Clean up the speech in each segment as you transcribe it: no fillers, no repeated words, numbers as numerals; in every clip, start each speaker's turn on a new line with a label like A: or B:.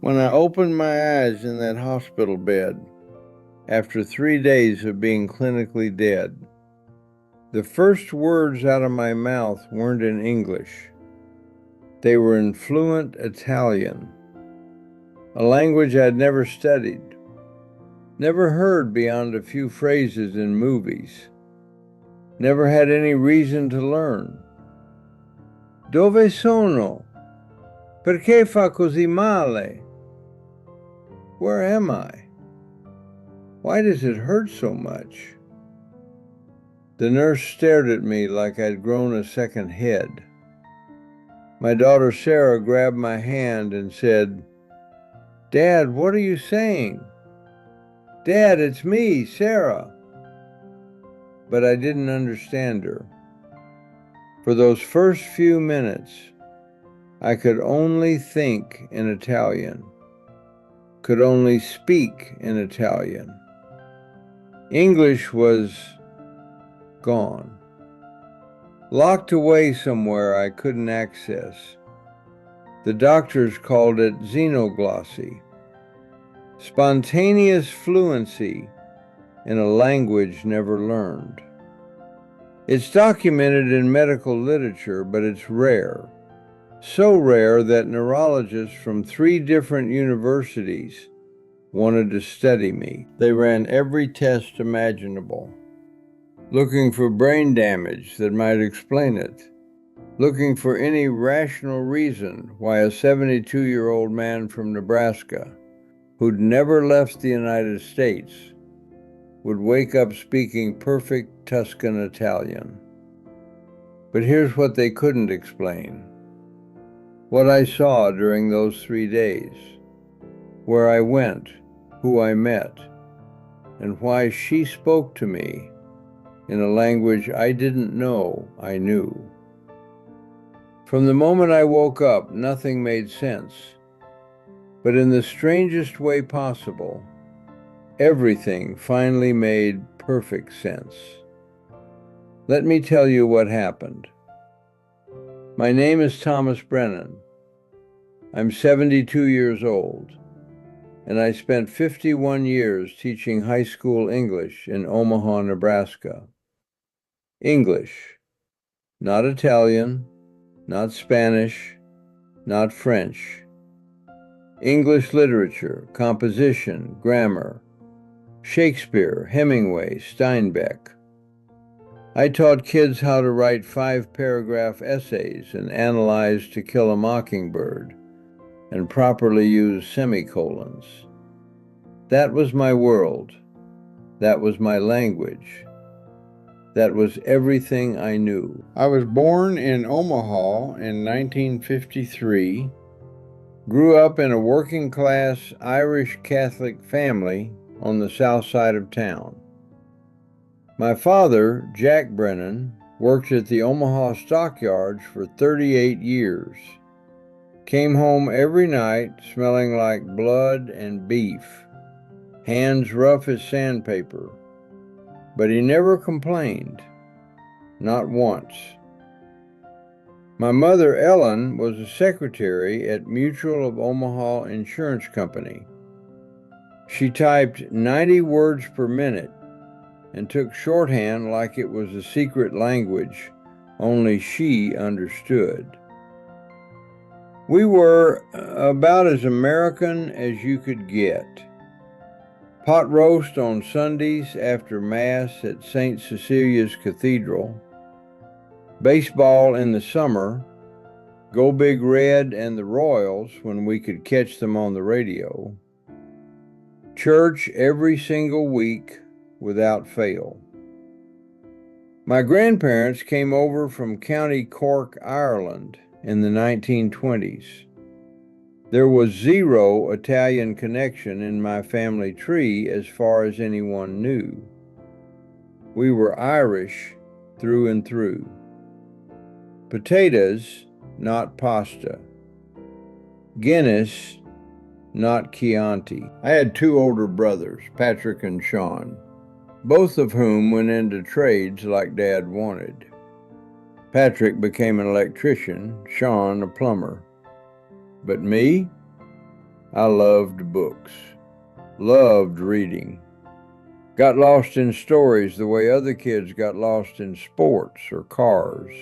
A: When I opened my eyes in that hospital bed, after 3 days of being clinically dead, the first words out of my mouth weren't in English. They were in fluent Italian, a language I'd never studied, never heard beyond a few phrases in movies, never had any reason to learn. Dove sono? Perché fa così male? Where am I? Why does it hurt so much? The nurse stared at me like I'd grown a second head. My daughter Sarah grabbed my hand and said, "Dad, what are you saying?" "Dad, it's me, Sarah." But I didn't understand her. For those first few minutes, I could only think in Italian, could only speak in Italian. English was gone, locked away somewhere I couldn't access. The doctors called it xenoglossy, spontaneous fluency in a language never learned. It's documented in medical literature, but it's rare. So rare that neurologists from 3 different universities wanted to study me. They ran every test imaginable, looking for brain damage that might explain it, looking for any rational reason why a 72-year-old man from Nebraska, who'd never left the United States, would wake up speaking perfect Tuscan Italian. But here's what they couldn't explain. What I saw during those 3 days, where I went, who I met, and why she spoke to me in a language I didn't know I knew. From the moment I woke up, nothing made sense. But in the strangest way possible, everything finally made perfect sense. Let me tell you what happened. My name is Thomas Brennan. I'm 72 years old, and I spent 51 years teaching high school English in Omaha, Nebraska. English, not Italian, not Spanish, not French. English literature, composition, grammar, Shakespeare, Hemingway, Steinbeck. I taught kids how to write 5-paragraph essays and analyze To Kill a Mockingbird and properly use semicolons. That was my world. That was my language. That was everything I knew. I was born in Omaha in 1953, grew up in a working-class Irish Catholic family on the south side of town. My father, Jack Brennan, worked at the Omaha Stockyards for 38 years. Came home every night smelling like blood and beef, hands rough as sandpaper. But he never complained, not once. My mother, Ellen, was a secretary at Mutual of Omaha Insurance Company. She typed 90 words per minute and took shorthand like it was a secret language only she understood. We were about as American as you could get. Pot roast on Sundays after Mass at St. Cecilia's Cathedral, baseball in the summer, Go Big Red and the Royals when we could catch them on the radio, church every single week without fail. My grandparents came over from County Cork, Ireland in the 1920s. There was zero Italian connection in my family tree as far as anyone knew. We were Irish through and through. Potatoes, not pasta. Guinness, not Chianti. I had 2 older brothers, Patrick and Sean, both of whom went into trades like Dad wanted. Patrick became an electrician, Sean a plumber. But me? I loved books, loved reading. Got lost in stories the way other kids got lost in sports or cars.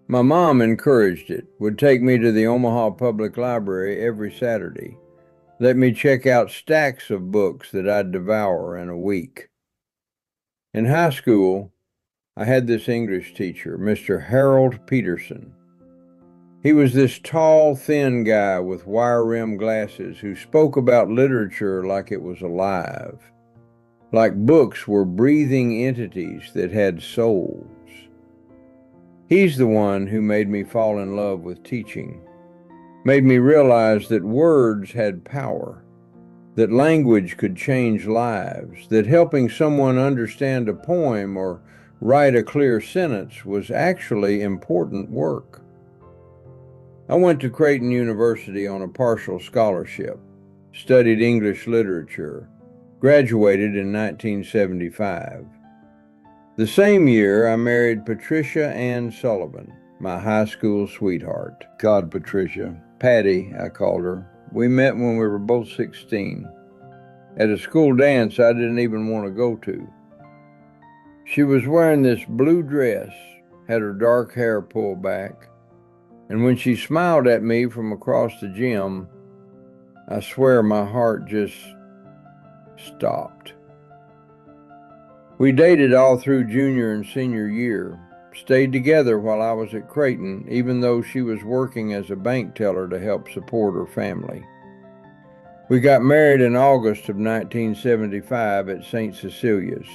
A: My mom encouraged it, would take me to the Omaha Public Library every Saturday, let me check out stacks of books that I'd devour in a week. In high school, I had this English teacher, Mr. Harold Peterson. He was this tall, thin guy with wire-rimmed glasses who spoke about literature like it was alive, like books were breathing entities that had souls. He's the one who made me fall in love with teaching, made me realize that words had power, that language could change lives, that helping someone understand a poem or write a clear sentence was actually important work. I went to Creighton University on a partial scholarship, studied English literature, graduated in 1975. The same year, I married Patricia Ann Sullivan, my high school sweetheart. God, Patricia. Patty, I called her. We met when we were both 16, at a school dance I didn't even want to go to. She was wearing this blue dress, had her dark hair pulled back, and when she smiled at me from across the gym, I swear my heart just stopped. We dated all through junior and senior year, stayed together while I was at Creighton, even though she was working as a bank teller to help support her family. We got married in August of 1975 at St. Cecilia's,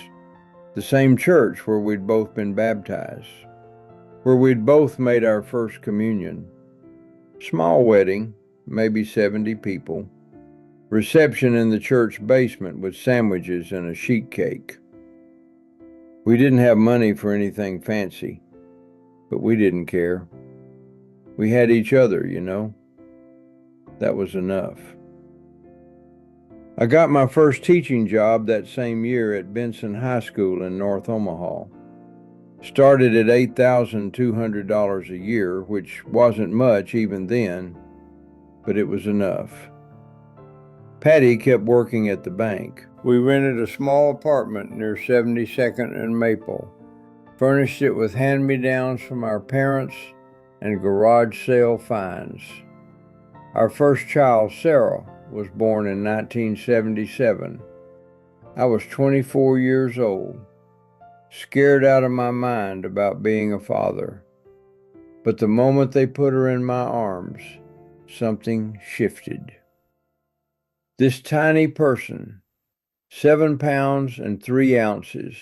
A: the same church where we'd both been baptized, where we'd both made our first communion. Small wedding, maybe 70 people. Reception in the church basement with sandwiches and a sheet cake. We didn't have money for anything fancy, but we didn't care. We had each other, you know. That was enough. I got my first teaching job that same year at Benson High School in North Omaha. Started at $8,200 a year, which wasn't much even then, but it was enough. Patty kept working at the bank. We rented a small apartment near 72nd and Maple, furnished it with hand-me-downs from our parents and garage sale finds. Our first child, Sarah, was born in 1977. I was 24 years old, scared out of my mind about being a father. But the moment they put her in my arms, something shifted. This tiny person, 7 pounds and 3 ounces,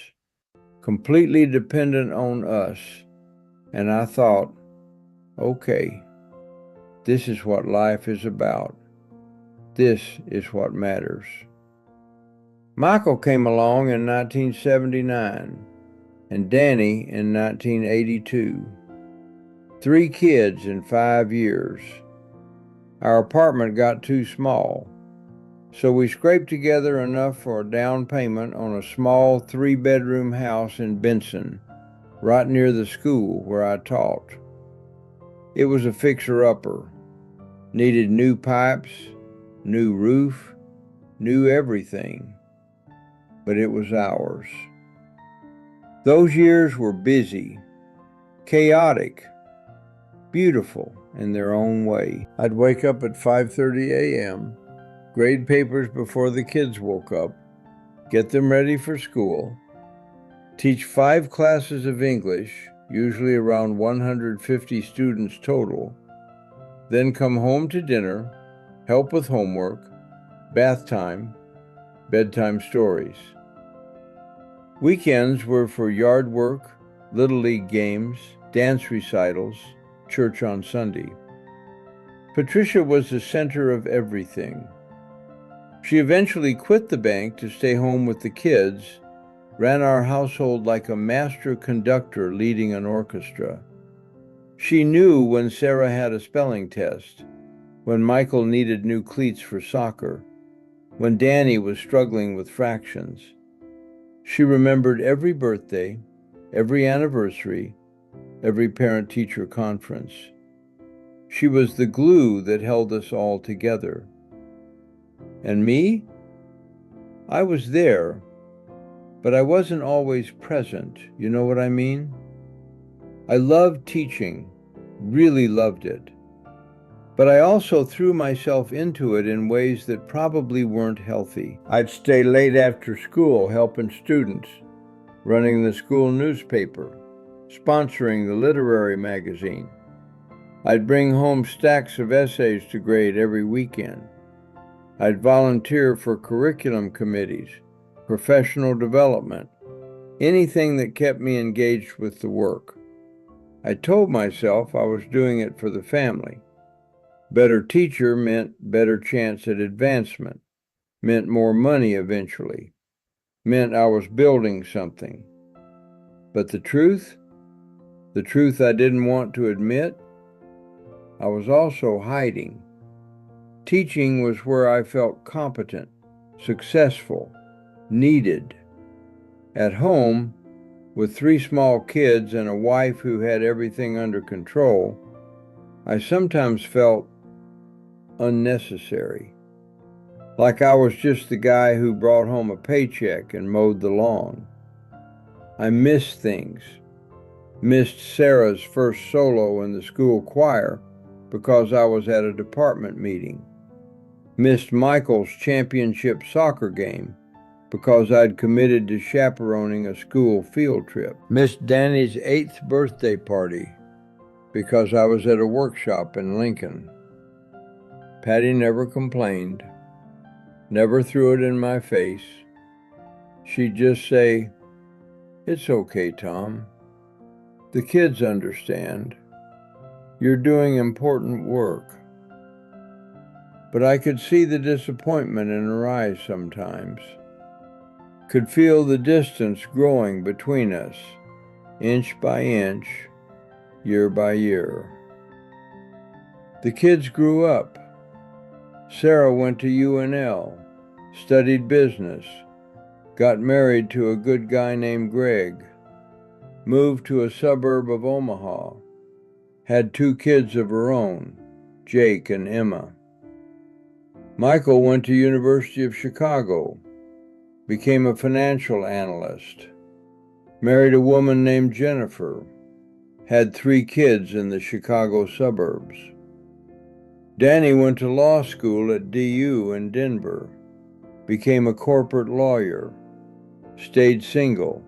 A: completely dependent on us, and I thought, okay, this is what life is about. This is what matters. Michael came along in 1979, and Danny in 1982. 3 kids in 5 years. Our apartment got too small, so we scraped together enough for a down payment on a small 3-bedroom house in Benson, right near the school where I taught. It was a fixer-upper. Needed new pipes, new roof, new everything. But it was ours. Those years were busy, chaotic, beautiful in their own way. I'd wake up at 5:30 a.m., grade papers before the kids woke up, get them ready for school, teach 5 classes of English, usually around 150 students total, then come home to dinner, help with homework, bath time, bedtime stories. Weekends were for yard work, Little League games, dance recitals, church on Sunday. Patricia was the center of everything. She eventually quit the bank to stay home with the kids, ran our household like a master conductor leading an orchestra. She knew when Sarah had a spelling test, when Michael needed new cleats for soccer, when Danny was struggling with fractions. She remembered every birthday, every anniversary, every parent-teacher conference. She was the glue that held us all together. And me? I was there, but I wasn't always present. You know what I mean? I loved teaching, really loved it. But I also threw myself into it in ways that probably weren't healthy. I'd stay late after school helping students, running the school newspaper, sponsoring the literary magazine. I'd bring home stacks of essays to grade every weekend. I'd volunteer for curriculum committees, professional development, anything that kept me engaged with the work. I told myself I was doing it for the family. Better teacher meant better chance at advancement, meant more money eventually, meant I was building something. But the truth I didn't want to admit, I was also hiding. Teaching was where I felt competent, successful, needed. At home, with 3 small kids and a wife who had everything under control, I sometimes felt unnecessary. Like I was just the guy who brought home a paycheck and mowed the lawn. I missed things. Missed Sarah's first solo in the school choir because I was at a department meeting. Missed Michael's championship soccer game because I'd committed to chaperoning a school field trip. Missed Danny's 8th birthday party because I was at a workshop in Lincoln. Patty never complained, never threw it in my face. She'd just say, "It's okay, Tom. The kids understand. You're doing important work." But I could see the disappointment in her eyes sometimes. Could feel the distance growing between us, inch by inch, year by year. The kids grew up. Sarah went to UNL, studied business, got married to a good guy named Greg, moved to a suburb of Omaha, had 2 kids of her own, Jake and Emma. Michael went to University of Chicago, became a financial analyst, married a woman named Jennifer, had 3 kids in the Chicago suburbs. Danny went to law school at DU in Denver, became a corporate lawyer, stayed single,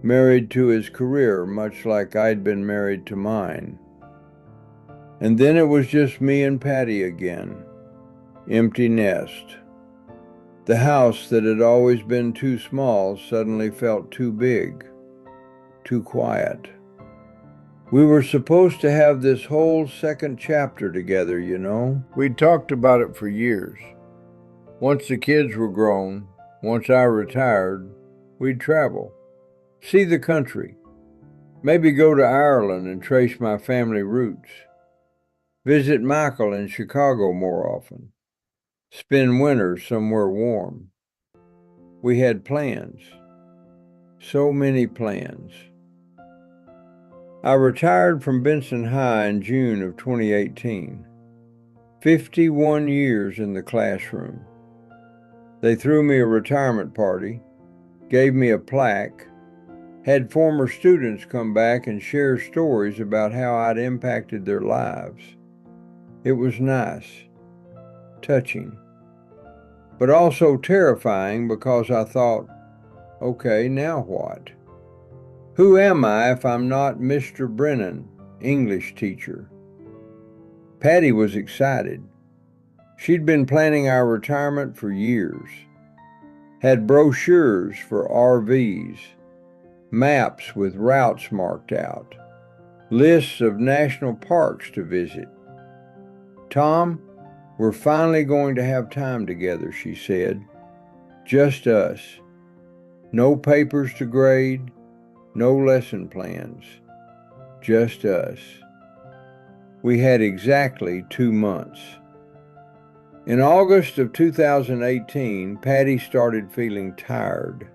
A: married to his career much like I'd been married to mine. And then it was just me and Patty again, empty nest. The house that had always been too small suddenly felt too big, too quiet. We were supposed to have this whole second chapter together, you know. We'd talked about it for years. Once the kids were grown, once I retired, we'd travel, see the country, maybe go to Ireland and trace my family roots, visit Michael in Chicago more often, spend winters somewhere warm. We had plans, so many plans. I retired from Benson High in June of 2018. 51 years in the classroom. They threw me a retirement party, gave me a plaque, had former students come back and share stories about how I'd impacted their lives. It was nice, touching, but also terrifying because I thought, okay, now what? Who am I if I'm not Mr. Brennan, English teacher? Patty was excited. She'd been planning our retirement for years. Had brochures for RVs, maps with routes marked out, lists of national parks to visit. "Tom, we're finally going to have time together," she said. "Just us. No papers to grade, no lesson plans. Just us." We had exactly 2 months. In August of 2018, Patty started feeling tired.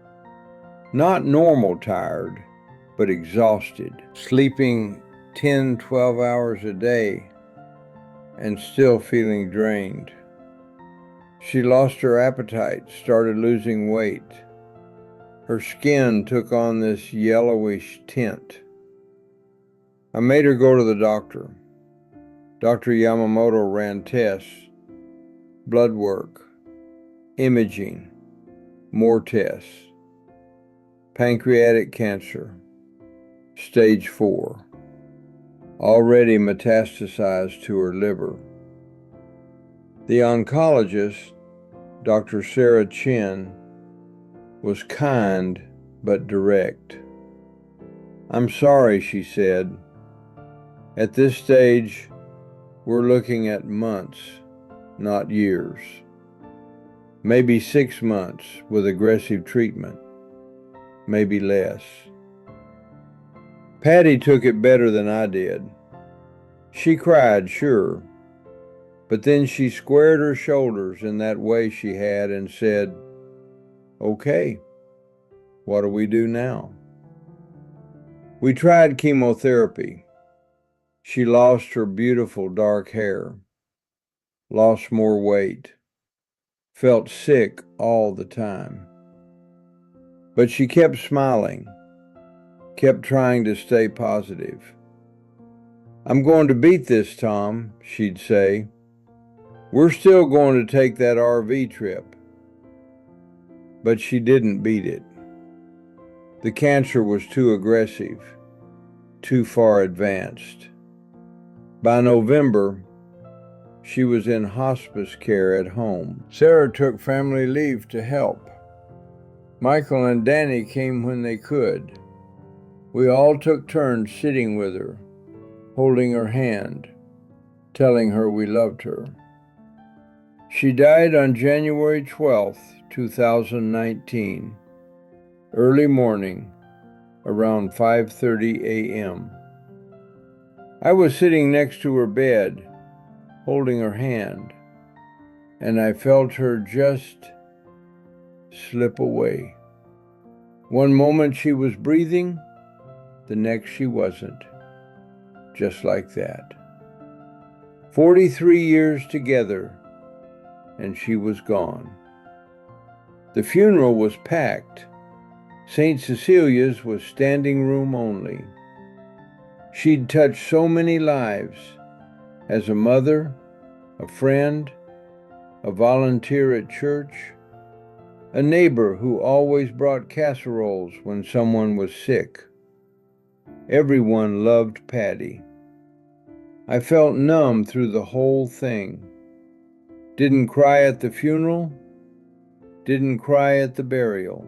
A: Not normal tired, but exhausted. Sleeping 10, 12 hours a day and still feeling drained. She lost her appetite, started losing weight. Her skin took on this yellowish tint. I made her go to the doctor. Dr. Yamamoto ran tests, blood work, imaging, more tests. Pancreatic cancer, stage 4, already metastasized to her liver. The oncologist, Dr. Sarah Chen, was kind but direct. "I'm sorry," she said. "At this stage, we're looking at months, not years. Maybe 6 months with aggressive treatment, maybe less." Patty took it better than I did. She cried, sure, but then she squared her shoulders in that way she had and said, "Okay, what do we do now?" We tried chemotherapy. She lost her beautiful dark hair, lost more weight, felt sick all the time. But she kept smiling, kept trying to stay positive. "I'm going to beat this, Tom," she'd say. "We're still going to take that RV trip." But she didn't beat it. The cancer was too aggressive, too far advanced. By November, she was in hospice care at home. Sarah took family leave to help. Michael and Danny came when they could. We all took turns sitting with her, holding her hand, telling her we loved her. She died on January 12th, 2019, early morning, around 5:30 a.m. I was sitting next to her bed, holding her hand, and I felt her just slip away. One moment she was breathing, the next she wasn't. Just like that. 43 years together, and she was gone. The funeral was packed. St. Cecilia's was standing room only. She'd touched so many lives as a mother, a friend, a volunteer at church, a neighbor who always brought casseroles when someone was sick. Everyone loved Patty. I felt numb through the whole thing. Didn't cry at the funeral, didn't cry at the burial.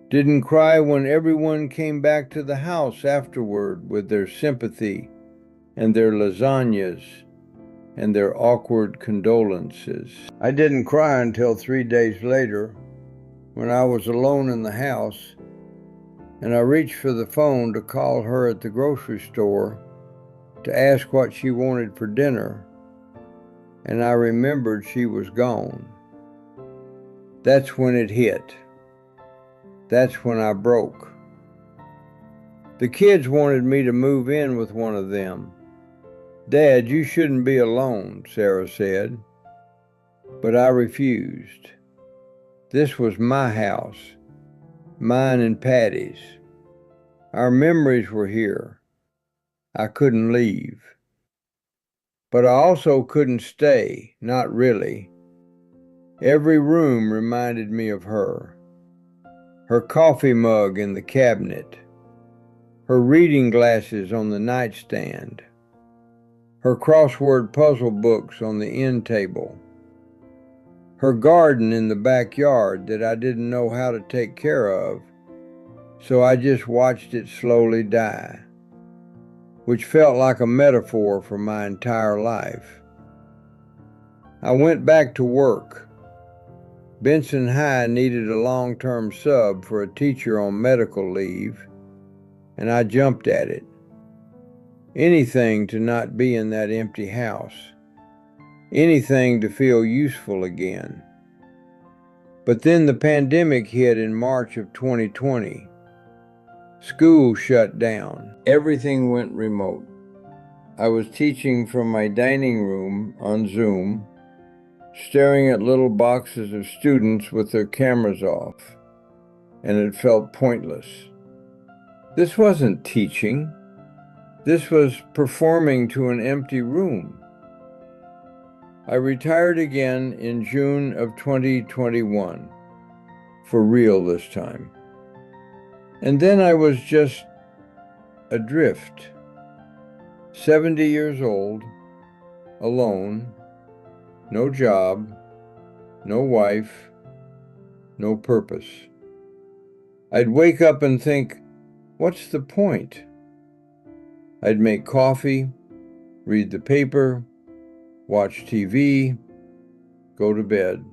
A: Didn't cry when everyone came back to the house afterward with their sympathy and their lasagnas and their awkward condolences. I didn't cry until 3 days later when I was alone in the house and I reached for the phone to call her at the grocery store to ask what she wanted for dinner, and I remembered she was gone. That's when it hit. That's when I broke. The kids wanted me to move in with one of them. "Dad, you shouldn't be alone," Sarah said. But I refused. This was my house, mine and Patty's. Our memories were here. I couldn't leave. But I also couldn't stay, not really. Every room reminded me of her. Her coffee mug in the cabinet, her reading glasses on the nightstand, her crossword puzzle books on the end table, her garden in the backyard that I didn't know how to take care of, so I just watched it slowly die, which felt like a metaphor for my entire life. I went back to work. Benson High needed a long-term sub for a teacher on medical leave, and I jumped at it. Anything to not be in that empty house. Anything to feel useful again. But then the pandemic hit in March of 2020. School shut down. Everything went remote. I was teaching from my dining room on Zoom, staring at little boxes of students with their cameras off, and it felt pointless. This wasn't teaching. This was performing to an empty room. I retired again in June of 2021, for real this time. And then I was just adrift, 70 years old, alone, no job, no wife, no purpose. I'd wake up and think, what's the point? I'd make coffee, read the paper, watch TV, go to bed,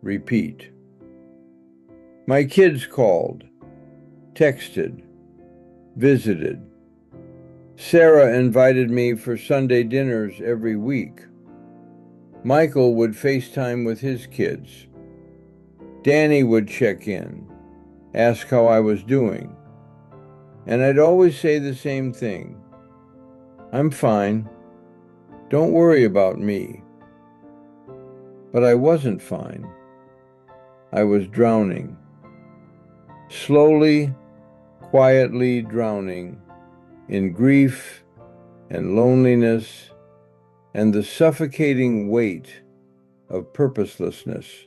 A: repeat. My kids called, texted, visited. Sarah invited me for Sunday dinners every week. Michael would FaceTime with his kids. Danny would check in, ask how I was doing. And I'd always say the same thing. I'm fine. Don't worry about me. But I wasn't fine. I was drowning. Slowly, quietly drowning in grief and loneliness and the suffocating weight of purposelessness.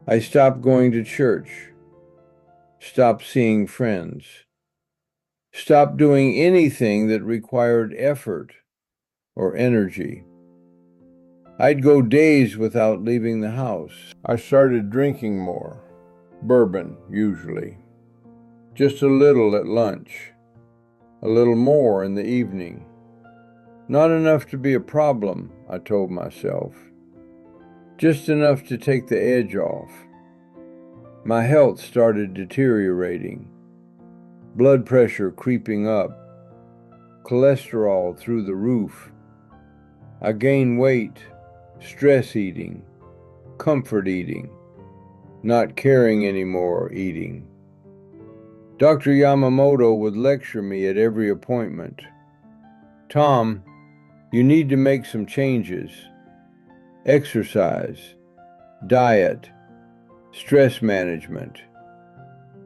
A: I stopped going to church, stopped seeing friends, stopped doing anything that required effort or energy. I'd go days without leaving the house. I started drinking more, bourbon usually, just a little at lunch, a little more in the evening. Not enough to be a problem, I told myself. Just enough to take the edge off. My health started deteriorating. Blood pressure creeping up. Cholesterol through the roof. I gained weight, stress eating, comfort eating, not caring anymore eating. Dr. Yamamoto would lecture me at every appointment. Tom, you need to make some changes. Exercise, diet, stress management.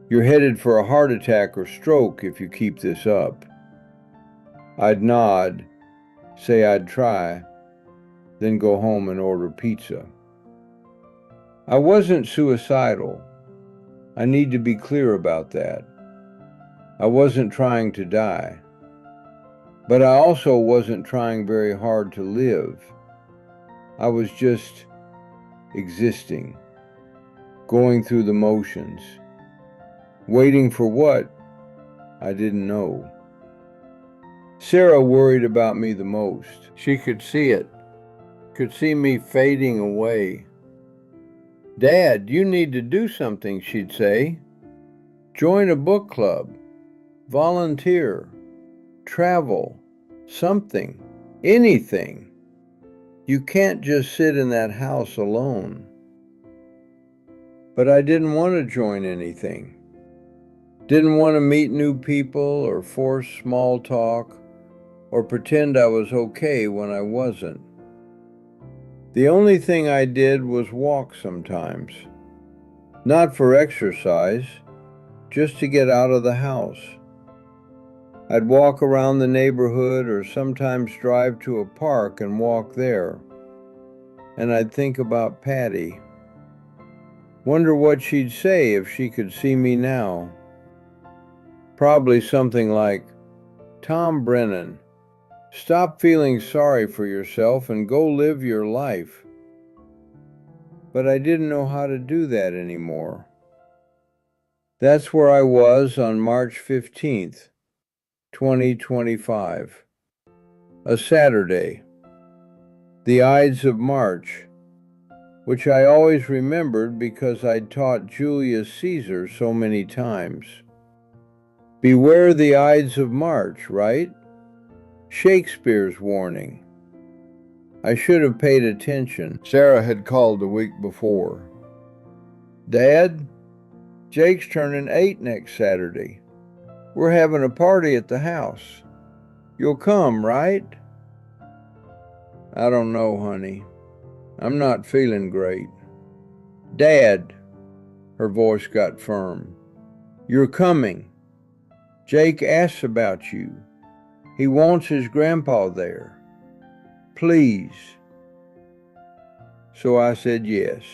A: You're headed for a heart attack or stroke if you keep this up. I'd nod, say I'd try, then go home and order pizza. I wasn't suicidal. I need to be clear about that. I wasn't trying to die. But I also wasn't trying very hard to live. I was just existing, going through the motions. Waiting for what? I didn't know. Sarah worried about me the most. She could see it, could see me fading away. Dad, you need to do something, she'd say. Join a book club, volunteer, travel, something, anything. You can't just sit in that house alone. But I didn't want to join anything. Didn't want to meet new people or force small talk or pretend I was okay when I wasn't. The only thing I did was walk sometimes. Not for exercise, just to get out of the house. I'd walk around the neighborhood or sometimes drive to a park and walk there. And I'd think about Patty. Wonder what she'd say if she could see me now. Probably something like, Tom Brennan, stop feeling sorry for yourself and go live your life. But I didn't know how to do that anymore. That's where I was on March 15th, 2025. A Saturday. The Ides of March, which I always remembered because I'd taught Julius Caesar so many times. Beware the Ides of March, right? Shakespeare's warning. I should have paid attention. Sarah had called the week before. Dad, Jake's turning 8 next Saturday. We're having a party at the house. You'll come, right? I don't know, honey. I'm not feeling great. Dad, her voice got firm. You're coming. Jake asks about you. He wants his grandpa there. Please. So I said yes.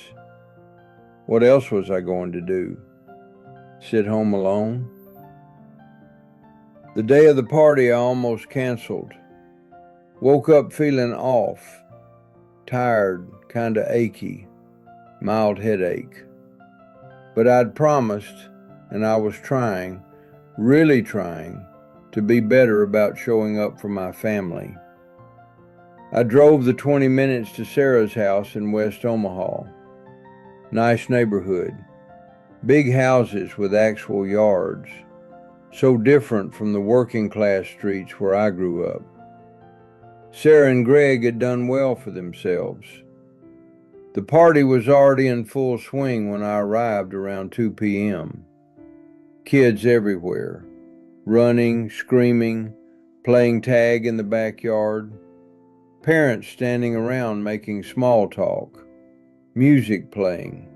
A: What else was I going to do? Sit home alone? The day of the party I almost canceled. Woke up feeling off, tired, kinda achy, mild headache. But I'd promised, and I was trying, really trying, to be better about showing up for my family. I drove the 20 minutes to Sarah's house in West Omaha. Nice neighborhood. Big houses with actual yards. So different from the working class streets where I grew up. Sarah and Greg had done well for themselves. The party was already in full swing when I arrived around 2 p.m. Kids everywhere, running, screaming, playing tag in the backyard. Parents standing around making small talk. Music playing.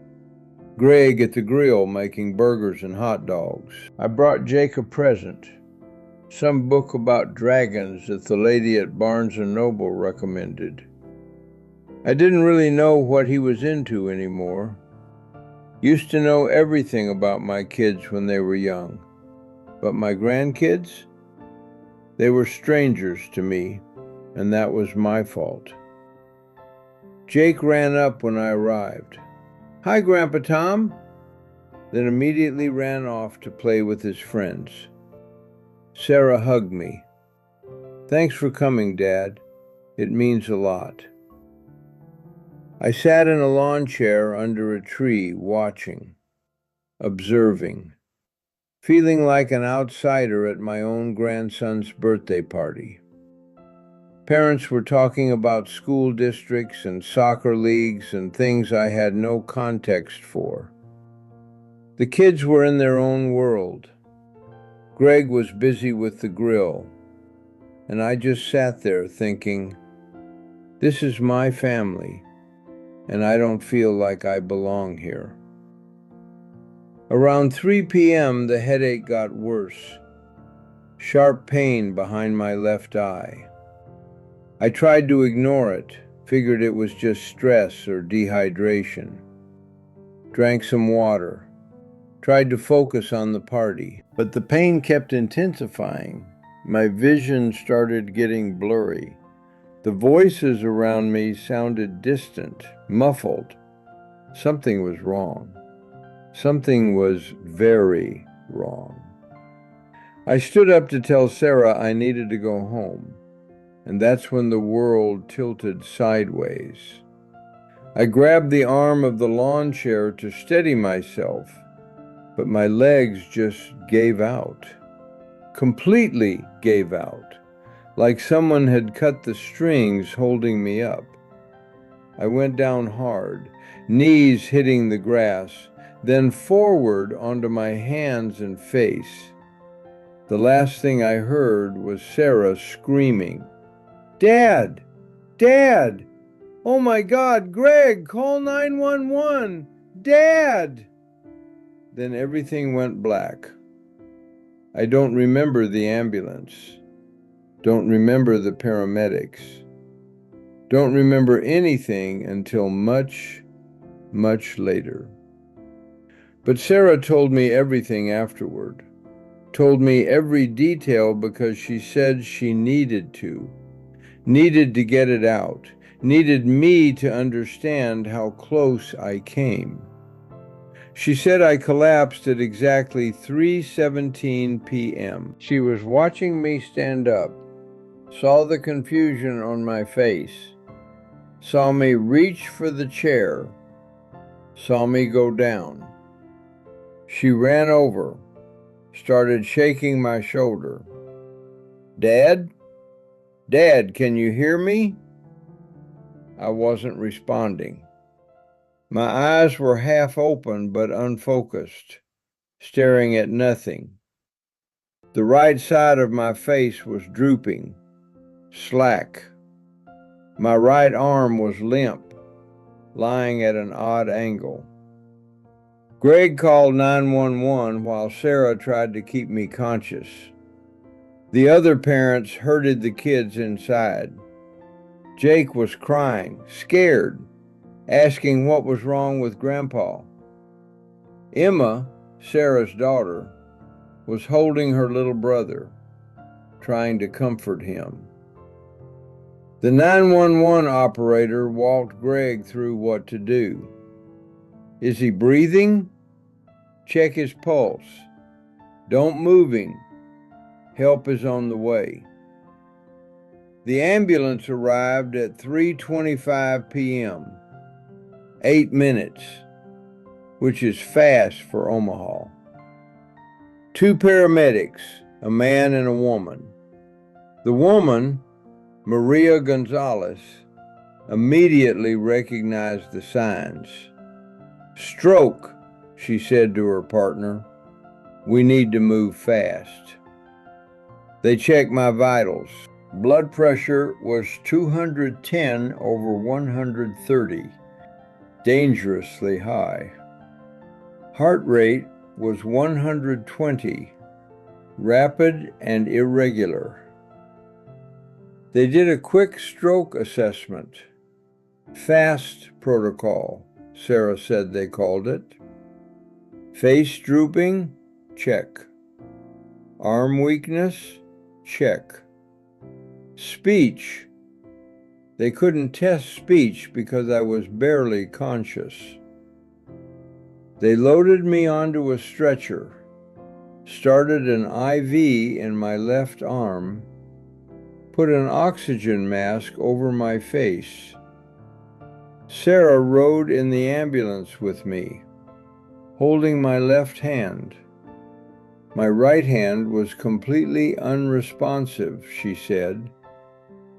A: Greg at the grill making burgers and hot dogs. I brought Jake a present. Some book about dragons that the lady at Barnes & Noble recommended. I didn't really know what he was into anymore. Used to know everything about my kids when they were young. But my grandkids? They were strangers to me, and that was my fault. Jake ran up when I arrived. Hi, Grandpa Tom. Then immediately ran off to play with his friends. Sarah hugged me. Thanks for coming, Dad. It means a lot. I sat in a lawn chair under a tree, watching, observing, feeling like an outsider at my own grandson's birthday party. Parents were talking about school districts and soccer leagues and things I had no context for. The kids were in their own world. Greg was busy with the grill, and I just sat there thinking, this is my family, and I don't feel like I belong here. Around 3 p.m., the headache got worse. Sharp pain behind my left eye. I tried to ignore it, figured it was just stress or dehydration. Drank some water. Tried to focus on the party, but the pain kept intensifying. My vision started getting blurry. The voices around me sounded distant, muffled. Something was wrong. Something was very wrong. I stood up to tell Sarah I needed to go home, and that's when the world tilted sideways. I grabbed the arm of the lawn chair to steady myself, but my legs just gave out. Completely gave out, like someone had cut the strings holding me up. I went down hard, knees hitting the grass, then forward onto my hands and face. The last thing I heard was Sarah screaming, Dad! Dad! Oh my God, Greg, call 911! Dad! Then everything went black. I don't remember the ambulance. Don't remember the paramedics. Don't remember anything until much, much later. But Sarah told me everything afterward. Told me every detail because she said she needed to get it out, needed me to understand how close I came. She said I collapsed at exactly 3:17 p.m. She was watching me stand up, saw the confusion on my face, saw me reach for the chair, saw me go down. She ran over, started shaking my shoulder. Dad? Dad, can you hear me? I wasn't responding. My eyes were half open but unfocused, staring at nothing. The right side of my face was drooping, slack. My right arm was limp, lying at an odd angle. Greg called 911 while Sarah tried to keep me conscious. The other parents herded the kids inside. Jake was crying, scared, asking what was wrong with Grandpa. Emma, Sarah's daughter, was holding her little brother, trying to comfort him. The 911 operator walked Greg through what to do. Is he breathing? Check his pulse. Don't move him. Help is on the way. The ambulance arrived at 3:25 p.m., 8 minutes, which is fast for Omaha. 2 paramedics, a man and a woman. The woman, Maria Gonzalez, immediately recognized the signs. Stroke, she said to her partner. We need to move fast. They checked my vitals. Blood pressure was 210 over 130, dangerously high. Heart rate was 120, rapid and irregular. They did a quick stroke assessment. FAST protocol, Sarah said they called it. Face drooping? Check. Arm weakness? Check. Speech. They couldn't test speech because I was barely conscious. They loaded me onto a stretcher, started an IV in my left arm, put an oxygen mask over my face. Sarah rode in the ambulance with me, holding my left hand. My right hand was completely unresponsive, she said,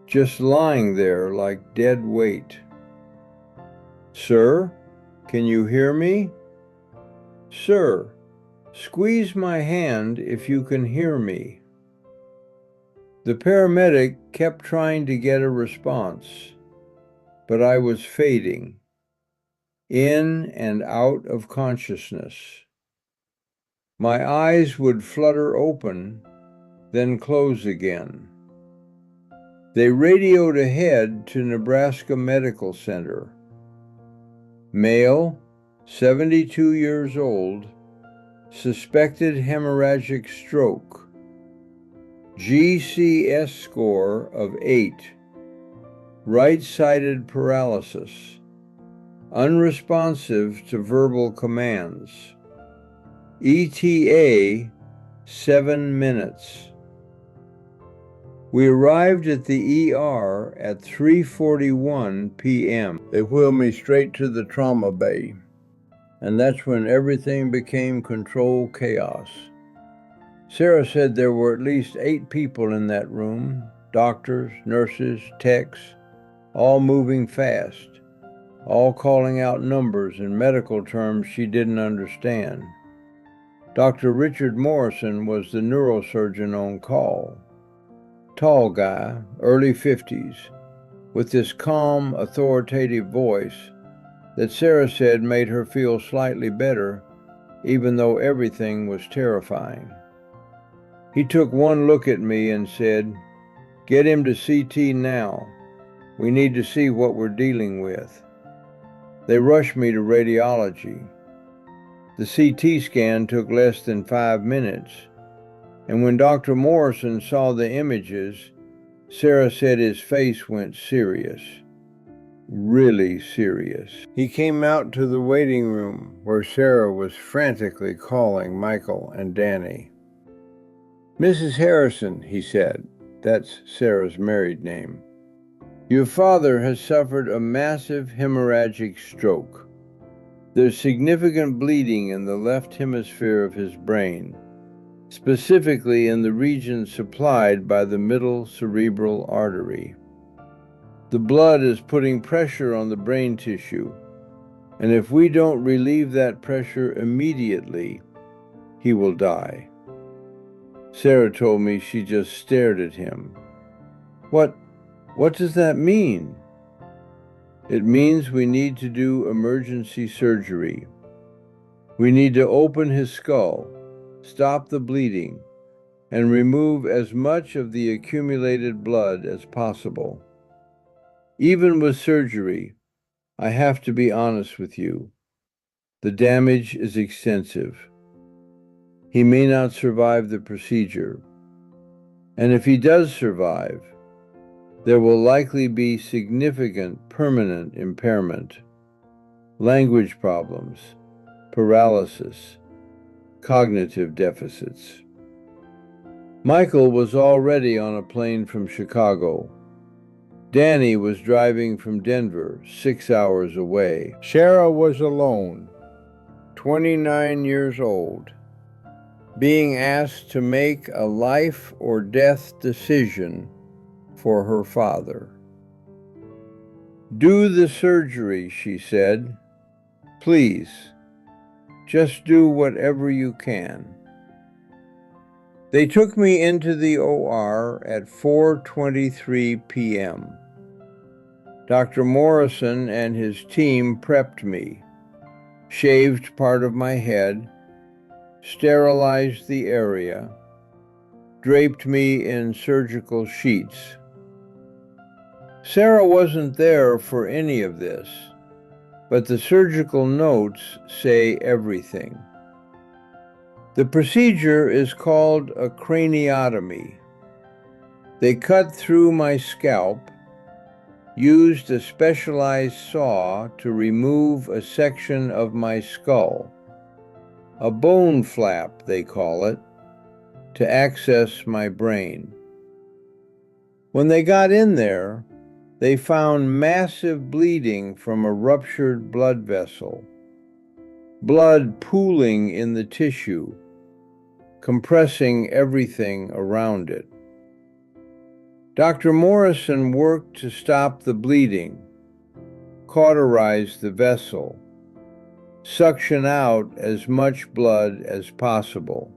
A: just lying there like dead weight. Sir, can you hear me? Sir, squeeze my hand if you can hear me. The paramedic kept trying to get a response, but I was fading, in and out of consciousness. My eyes would flutter open, then close again. They radioed ahead to Nebraska Medical Center. Male, 72 years old, suspected hemorrhagic stroke. GCS score of 8. Right-sided paralysis. Unresponsive to verbal commands. ETA, 7 minutes. We arrived at the ER at 3:41 p.m. They wheeled me straight to the trauma bay, and that's when everything became control chaos. Sarah said there were at least 8 people in that room, doctors, nurses, techs, all moving fast, all calling out numbers in medical terms she didn't understand. Dr. Richard Morrison was the neurosurgeon on call. Tall guy, early 50s, with this calm, authoritative voice that Sarah said made her feel slightly better, even though everything was terrifying. He took one look at me and said, "Get him to CT now. We need to see what we're dealing with." They rushed me to radiology. The CT scan took less than 5 minutes, and when Dr. Morrison saw the images, Sarah said his face went serious. Really serious. He came out to the waiting room where Sarah was frantically calling Michael and Danny. "Mrs. Harrison," he said, that's Sarah's married name, "your father has suffered a massive hemorrhagic stroke. There's significant bleeding in the left hemisphere of his brain, specifically in the region supplied by the middle cerebral artery. The blood is putting pressure on the brain tissue, and if we don't relieve that pressure immediately, he will die." Sarah told me she just stared at him. What does that mean?" It means we need to do emergency surgery. We need to open his skull, stop the bleeding, and remove as much of the accumulated blood as possible. Even with surgery, I have to be honest with you. The damage is extensive. He may not survive the procedure. And if he does survive, there will likely be significant permanent impairment, language problems, paralysis, cognitive deficits. Michael was already on a plane from Chicago. Danny was driving from Denver, 6 hours away. Sarah was alone, 29 years old, being asked to make a life or death decision for her father. "Do the surgery," she said. "Please, just do whatever you can." They took me into the OR at 4:23 p.m. Dr. Morrison and his team prepped me, shaved part of my head, sterilized the area, draped me in surgical sheets. Sarah wasn't there for any of this, but the surgical notes say everything. The procedure is called a craniotomy. They cut through my scalp, used a specialized saw to remove a section of my skull, a bone flap they call it, to access my brain. When they got in there, they found massive bleeding from a ruptured blood vessel, blood pooling in the tissue, compressing everything around it. Dr. Morrison worked to stop the bleeding, cauterize the vessel, suction out as much blood as possible.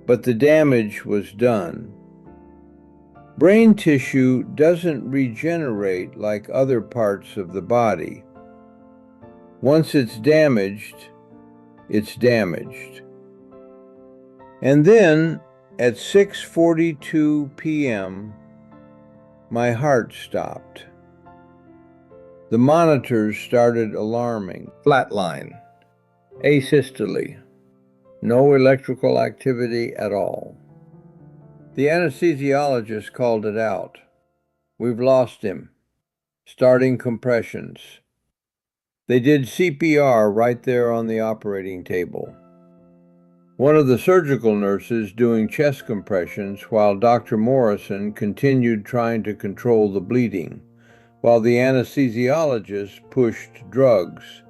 A: But the damage was done. Brain tissue doesn't regenerate like other parts of the body. Once it's damaged, it's damaged. And then, at 6:42 p.m., my heart stopped. The monitors started alarming. Flatline, asystole, no electrical activity at all. The anesthesiologist called it out. "We've lost him. Starting compressions." They did CPR right there on the operating table. One of the surgical nurses doing chest compressions while Dr. Morrison continued trying to control the bleeding, while the anesthesiologist pushed drugs,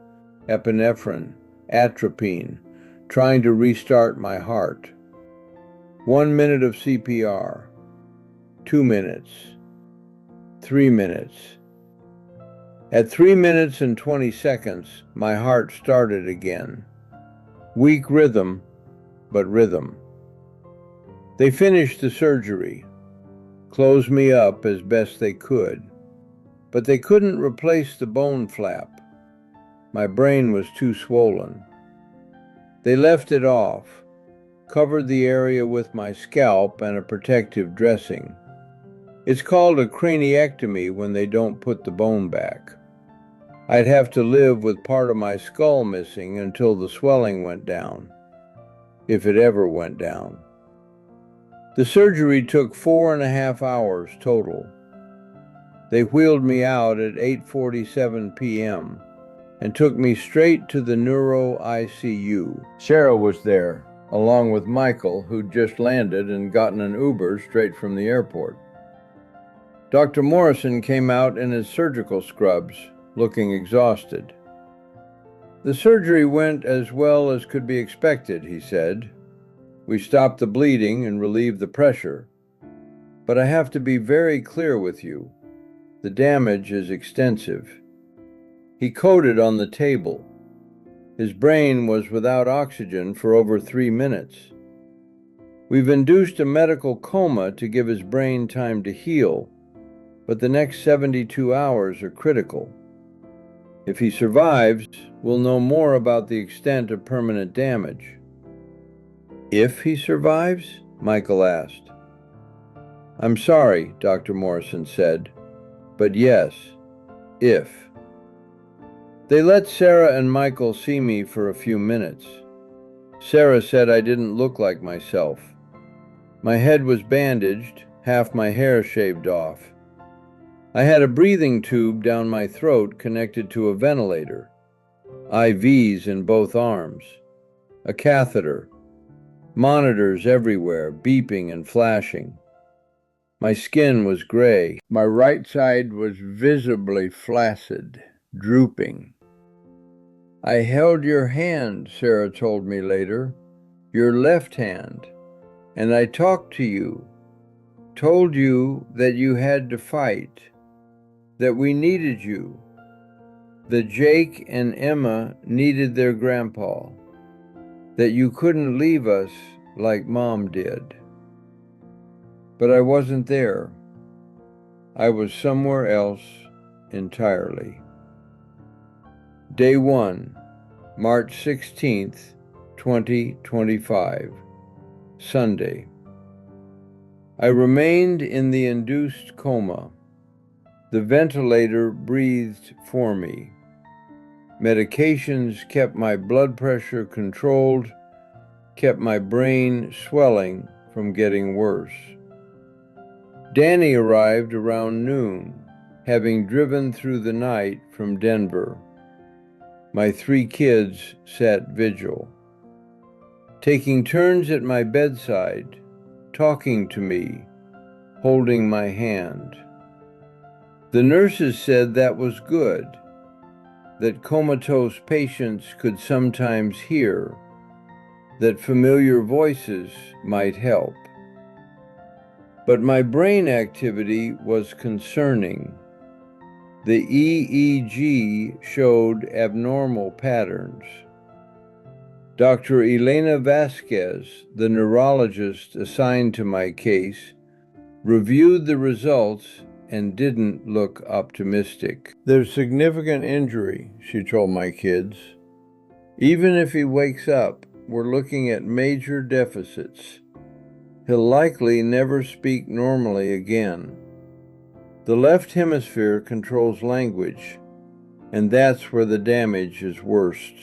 A: epinephrine, atropine, trying to restart my heart. 1 minute of CPR, 2 minutes, 3 minutes. At 3 minutes and 20 seconds, my heart started again. Weak rhythm, but rhythm. They finished the surgery, closed me up as best they could, but they couldn't replace the bone flap. My brain was too swollen. They left it off, covered the area with my scalp and a protective dressing. It's called a craniectomy when they don't put the bone back. I'd have to live with part of my skull missing until the swelling went down, if it ever went down. The surgery took 4.5 hours total. They wheeled me out at 8:47 p.m. and took me straight to the neuro ICU. Sarah was there, along with Michael, who'd just landed and gotten an Uber straight from the airport. Dr. Morrison came out in his surgical scrubs, looking exhausted. "The surgery went as well as could be expected," he said. "We stopped the bleeding and relieved the pressure. But I have to be very clear with you. The damage is extensive." He coded on the table. His brain was without oxygen for over 3 minutes. "We've induced a medical coma to give his brain time to heal, but the next 72 hours are critical. If he survives, we'll know more about the extent of permanent damage. If he survives? Michael asked. I'm sorry, Dr. Morrison said, but yes, if. They let Sarah and Michael see me for a few minutes. Sarah said I didn't look like myself. My head was bandaged, half my hair shaved off. I had a breathing tube down my throat connected to a ventilator, IVs in both arms, a catheter, monitors everywhere, beeping and flashing. My skin was gray. My right side was visibly flaccid, drooping. I held your hand, Sarah told me later, your left hand, and I talked to you, told you that you had to fight, that we needed you, that Jake and Emma needed their grandpa, that you couldn't leave us like Mom did. But I wasn't there. I was somewhere else entirely. Day 1, March 16th, 2025, Sunday. I remained in the induced coma. The ventilator breathed for me. Medications kept my blood pressure controlled, kept my brain swelling from getting worse. Danny arrived around noon, having driven through the night from Denver. My 3 kids sat vigil, taking turns at my bedside, talking to me, holding my hand. The nurses said that was good, that comatose patients could sometimes hear, that familiar voices might help. But my brain activity was concerning. The EEG showed abnormal patterns. Dr. Elena Vasquez, the neurologist assigned to my case, reviewed the results and didn't look optimistic. There's significant injury, she told my kids. Even if he wakes up, we're looking at major deficits. He'll likely never speak normally again. The left hemisphere controls language, and that's where the damage is worst.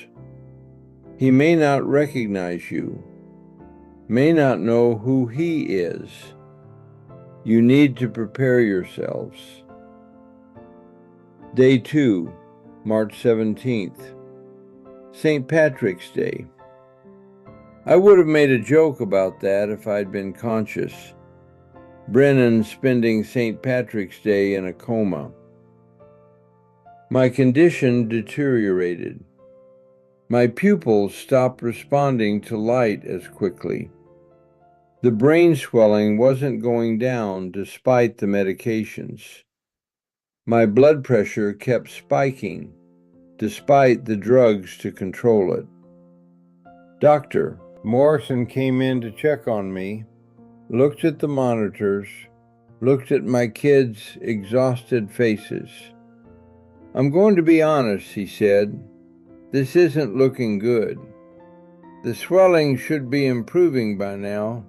A: He may not recognize you, may not know who he is. You need to prepare yourselves. Day 2, March 17th, St. Patrick's Day. I would have made a joke about that if I'd been conscious. Brennan spending St. Patrick's Day in a coma. My condition deteriorated. My pupils stopped responding to light as quickly. The brain swelling wasn't going down despite the medications. My blood pressure kept spiking despite the drugs to control it. Dr. Morrison came in to check on me, looked at the monitors, looked at my kids' exhausted faces. I'm going to be honest, he said. This isn't looking good. The swelling should be improving by now,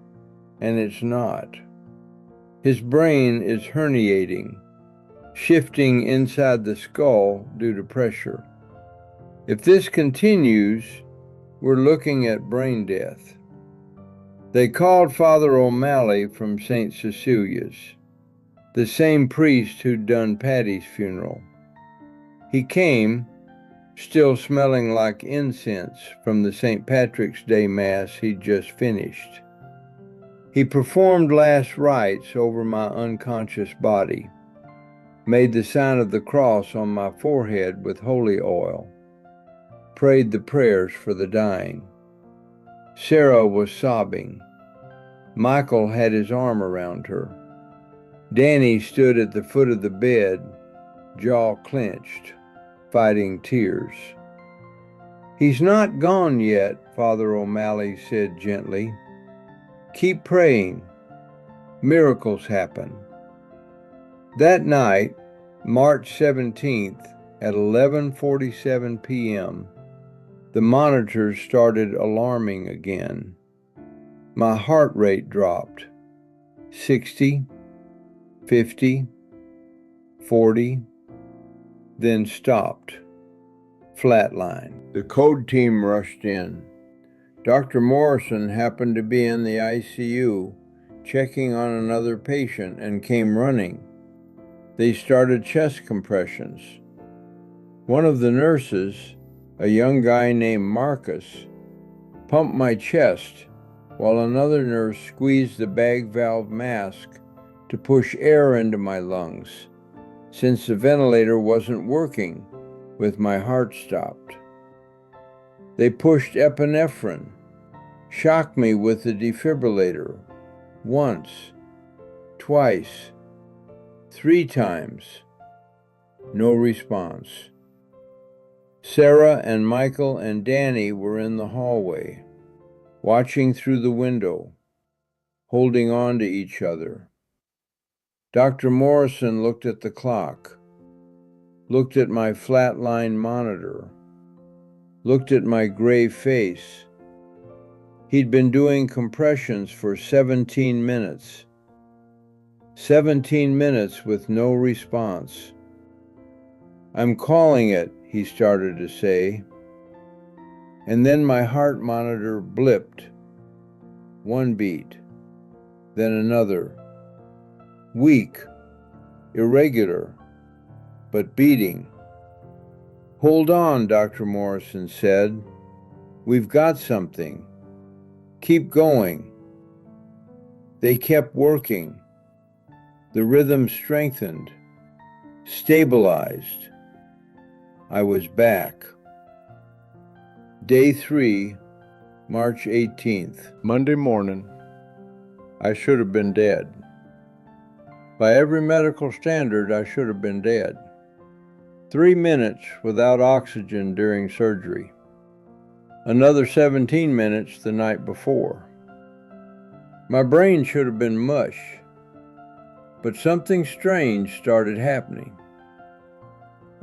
A: and it's not. His brain is herniating, shifting inside the skull due to pressure. If this continues, we're looking at brain death. They called Father O'Malley from St. Cecilia's, the same priest who'd done Patty's funeral. He came, still smelling like incense from the St. Patrick's Day Mass he'd just finished. He performed last rites over my unconscious body, made the sign of the cross on my forehead with holy oil, prayed the prayers for the dying. Sarah was sobbing. Michael had his arm around her. Danny stood at the foot of the bed, jaw clenched, fighting tears. He's not gone yet, Father O'Malley said gently. Keep praying. Miracles happen. That night, March 17th, at 11:47 p.m., the monitors started alarming again. My heart rate dropped. 60, 50, 40, then stopped. Flatline. The code team rushed in. Dr. Morrison happened to be in the ICU, checking on another patient, and came running. They started chest compressions. One of the nurses, a young guy named Marcus, pumped my chest while another nurse squeezed the bag valve mask to push air into my lungs, since the ventilator wasn't working with my heart stopped. They pushed epinephrine, shocked me with the defibrillator, once, twice, 3 times. No response. Sarah and Michael and Danny were in the hallway, watching through the window, holding on to each other. Dr. Morrison looked at the clock, looked at my flatline monitor, looked at my gray face. He'd been doing compressions for 17 minutes. 17 minutes with no response. "I'm calling it," he started to say. And then my heart monitor blipped. 1 beat, then another. Weak, irregular, but beating. "Hold on," Dr. Morrison said. "We've got something. Keep going." They kept working. The rhythm strengthened, stabilized. I was back. Day 3, March 18th. Monday morning. I should have been dead. By every medical standard, I should have been dead. 3 minutes without oxygen during surgery. Another 17 minutes the night before. My brain should have been mush. But something strange started happening.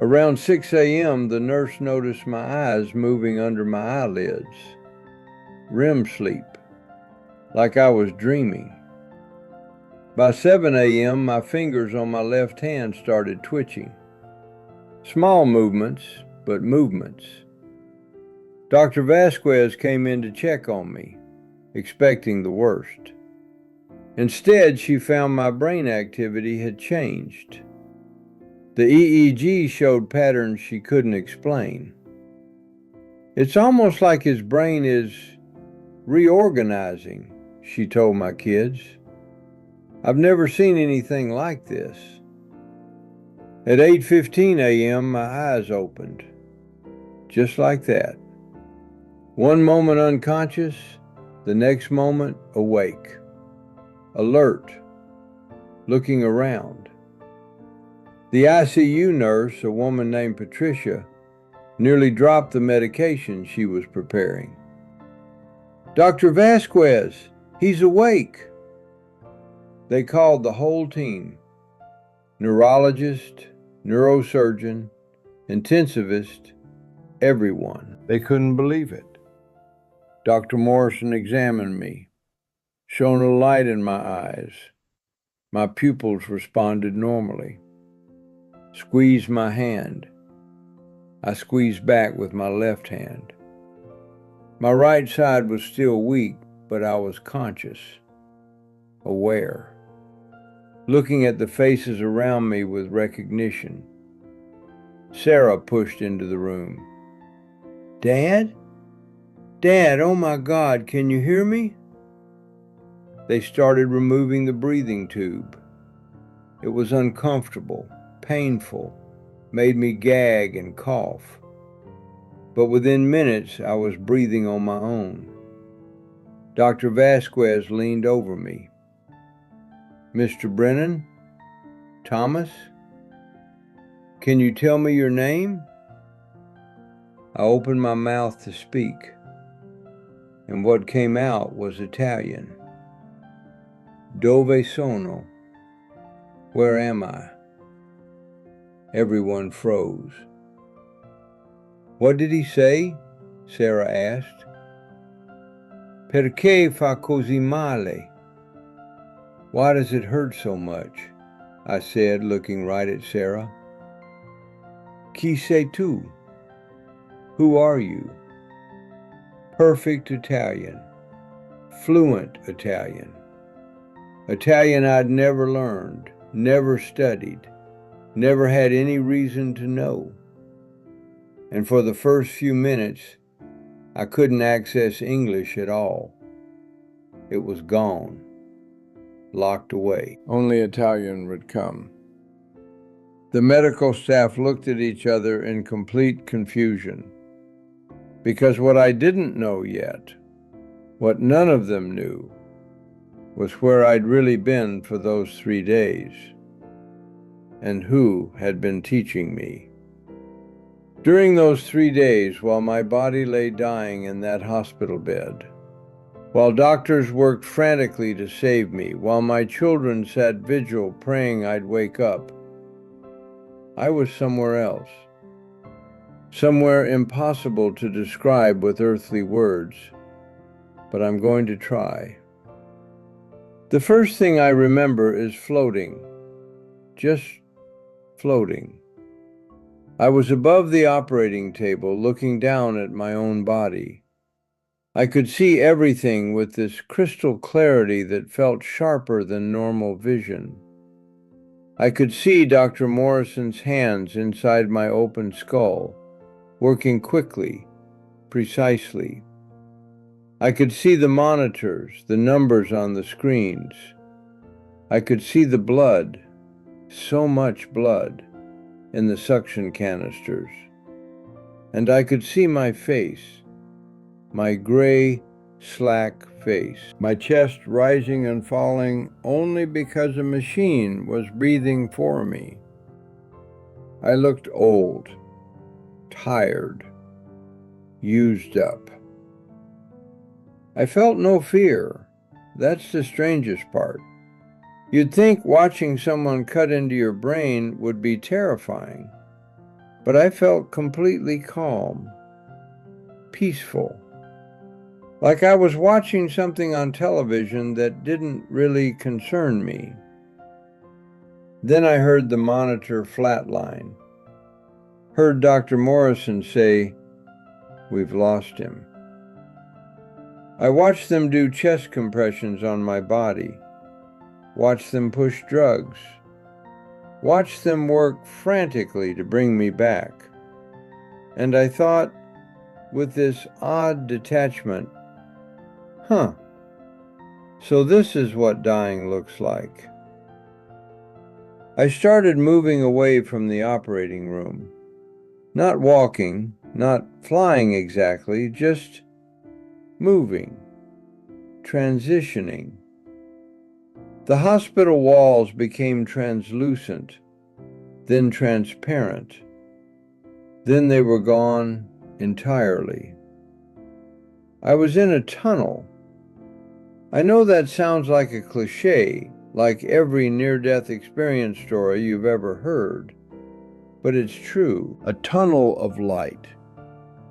A: Around 6 a.m., the nurse noticed my eyes moving under my eyelids. REM sleep, like I was dreaming. By 7 a.m., my fingers on my left hand started twitching. Small movements, but movements. Dr. Vasquez came in to check on me, expecting the worst. Instead, she found my brain activity had changed. The EEG showed patterns she couldn't explain. "It's almost like his brain is reorganizing," she told my kids. "I've never seen anything like this." At 8:15 a.m., my eyes opened. Just like that. One moment unconscious, the next moment awake. Alert, looking around. The ICU nurse, a woman named Patricia, nearly dropped the medication she was preparing. "Dr. Vasquez, he's awake." They called the whole team. Neurologist, neurosurgeon, intensivist, everyone. They couldn't believe it. Dr. Morrison examined me, shone a light in my eyes. My pupils responded normally. Squeezed my hand. I squeezed back with my left hand. My right side was still weak, but I was conscious, aware, looking at the faces around me with recognition. Sarah pushed into the room. "Dad? Dad, oh my God, can you hear me?" They started removing the breathing tube. It was uncomfortable, painful, made me gag and cough. But within minutes, I was breathing on my own. Dr. Vasquez leaned over me. "Mr. Brennan? Thomas? Can you tell me your name?" I opened my mouth to speak, and what came out was Italian. "Dove sono? Where am I?" Everyone froze. "What did he say?" Sarah asked. "Perché fa così male?" "Why does it hurt so much?" I said, looking right at Sarah. "Chi sei tu?" Who are you? Perfect Italian. Fluent Italian. Italian I'd never learned, never studied, never had any reason to know. And for the first few minutes, I couldn't access English at all. It was gone, locked away. Only Italian would come. The medical staff looked at each other in complete confusion. Because what I didn't know yet, what none of them knew, was where I'd really been for those 3 days, and who had been teaching me. During those 3 days, while my body lay dying in that hospital bed, while doctors worked frantically to save me, while my children sat vigil praying I'd wake up, I was somewhere else. Somewhere impossible to describe with earthly words, but I'm going to try. The first thing I remember is floating, just floating. I was above the operating table, looking down at my own body. I could see everything with this crystal clarity that felt sharper than normal vision. I could see Dr. Morrison's hands inside my open skull, working quickly, precisely. I could see the monitors, the numbers on the screens. I could see the blood, so much blood, in the suction canisters. And I could see my face, my gray, slack face, my chest rising and falling only because a machine was breathing for me. I looked old, tired, used up. I felt no fear. That's the strangest part. You'd think watching someone cut into your brain would be terrifying, but I felt completely calm, peaceful, like I was watching something on television that didn't really concern me. Then I heard the monitor flatline, heard Dr. Morrison say, "We've lost him." I watched them do chest compressions on my body, watched them push drugs, watched them work frantically to bring me back. And I thought, with this odd detachment, so this is what dying looks like. I started moving away from the operating room. Not walking, not flying exactly, just moving, transitioning. The hospital walls became translucent, then transparent. Then they were gone entirely. I was in a tunnel. I know that sounds like a cliché, like every near-death experience story you've ever heard, but it's true. A tunnel of light.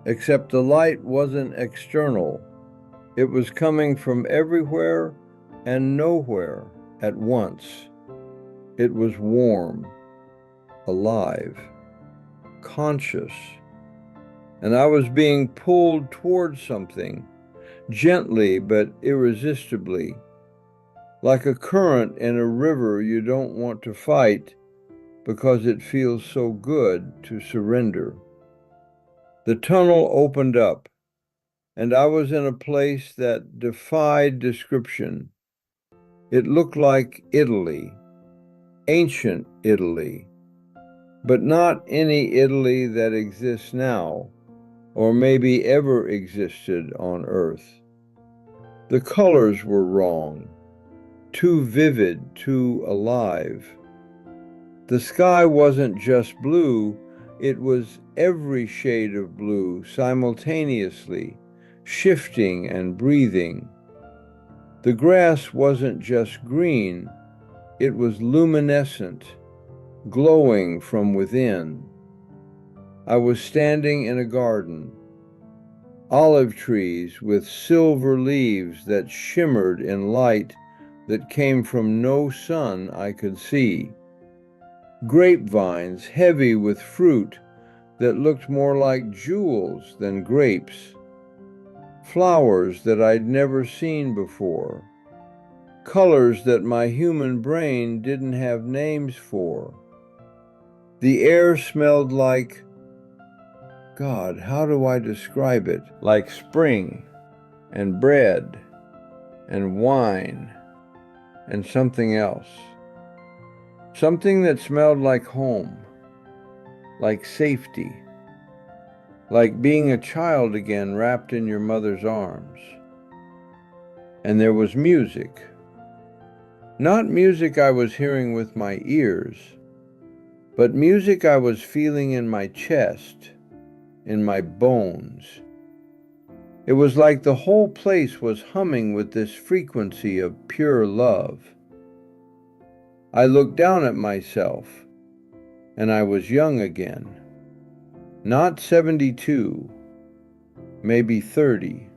A: Except the light wasn't external. It was coming from everywhere and nowhere at once. It was warm, alive, conscious, and I was being pulled towards something, gently but irresistibly, like a current in a river you don't want to fight because it feels so good to surrender. The tunnel opened up, and I was in a place that defied description. It looked like Italy, ancient Italy, but not any Italy that exists now, or maybe ever existed on Earth. The colors were wrong, too vivid, too alive. The sky wasn't just blue, it was every shade of blue simultaneously, shifting and breathing. The grass wasn't just green, it was luminescent, glowing from within. I was standing in a garden, olive trees with silver leaves that shimmered in light that came from no sun I could see, grapevines heavy with fruit that looked more like jewels than grapes, flowers that I'd never seen before, colors that my human brain didn't have names for. The air smelled like, God, how do I describe it? Like spring and bread and wine and something else. Something that smelled like home, like safety, like being a child again wrapped in your mother's arms. And there was music. Not music I was hearing with my ears, but music I was feeling in my chest, in my bones. It was like the whole place was humming with this frequency of pure love. I looked down at myself, and I was young again. Not 72, maybe 30.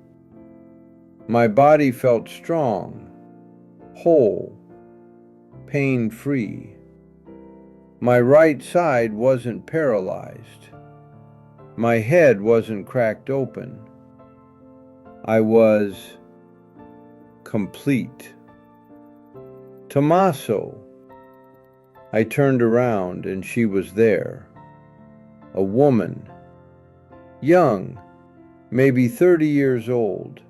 A: My body felt strong, whole, pain-free. My right side wasn't paralyzed. My head wasn't cracked open. I was complete. Tommaso. I turned around and she was there. A woman, young, maybe 30 years old,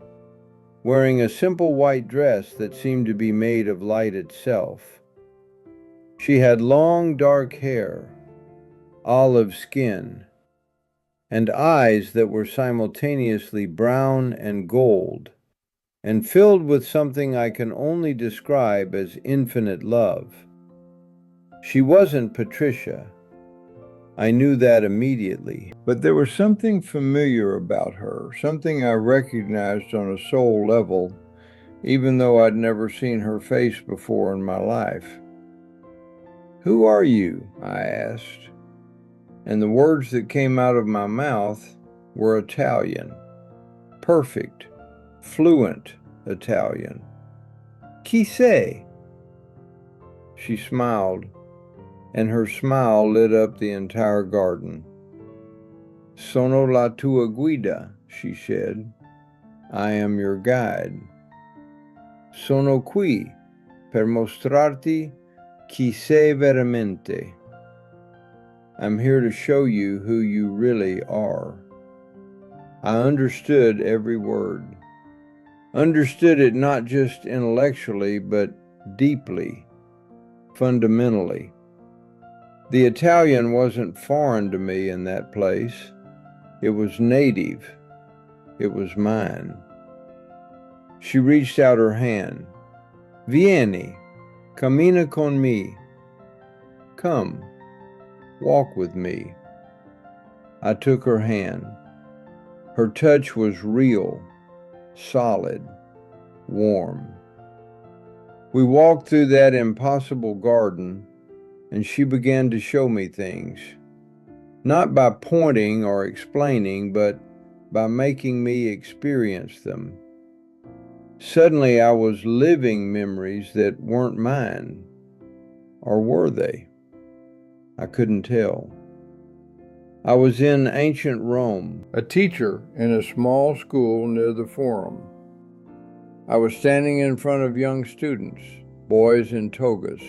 A: wearing a simple white dress that seemed to be made of light itself. She had long dark hair, olive skin, and eyes that were simultaneously brown and gold, and filled with something I can only describe as infinite love. She wasn't Patricia. I knew that immediately, but there was something familiar about her, something I recognized on a soul level, even though I'd never seen her face before in my life. "Who are you?" I asked, and the words that came out of my mouth were Italian, perfect, fluent Italian. "Chi sei?" She smiled, and her smile lit up the entire garden. "Sono la tua guida," she said. "I am your guide. Sono qui per mostrarti chi sei veramente. I'm here to show you who you really are." I understood every word. Understood it not just intellectually, but deeply, fundamentally. The Italian wasn't foreign to me in that place. It was native. It was mine. She reached out her hand. "Vieni, cammina con me." Come, walk with me. I took her hand. Her touch was real, solid, warm. We walked through that impossible garden, and she began to show me things, not by pointing or explaining, but by making me experience them. Suddenly I was living memories that weren't mine. Or were they? I couldn't tell. I was in ancient Rome, a teacher in a small school near the Forum. I was standing in front of young students, boys in togas,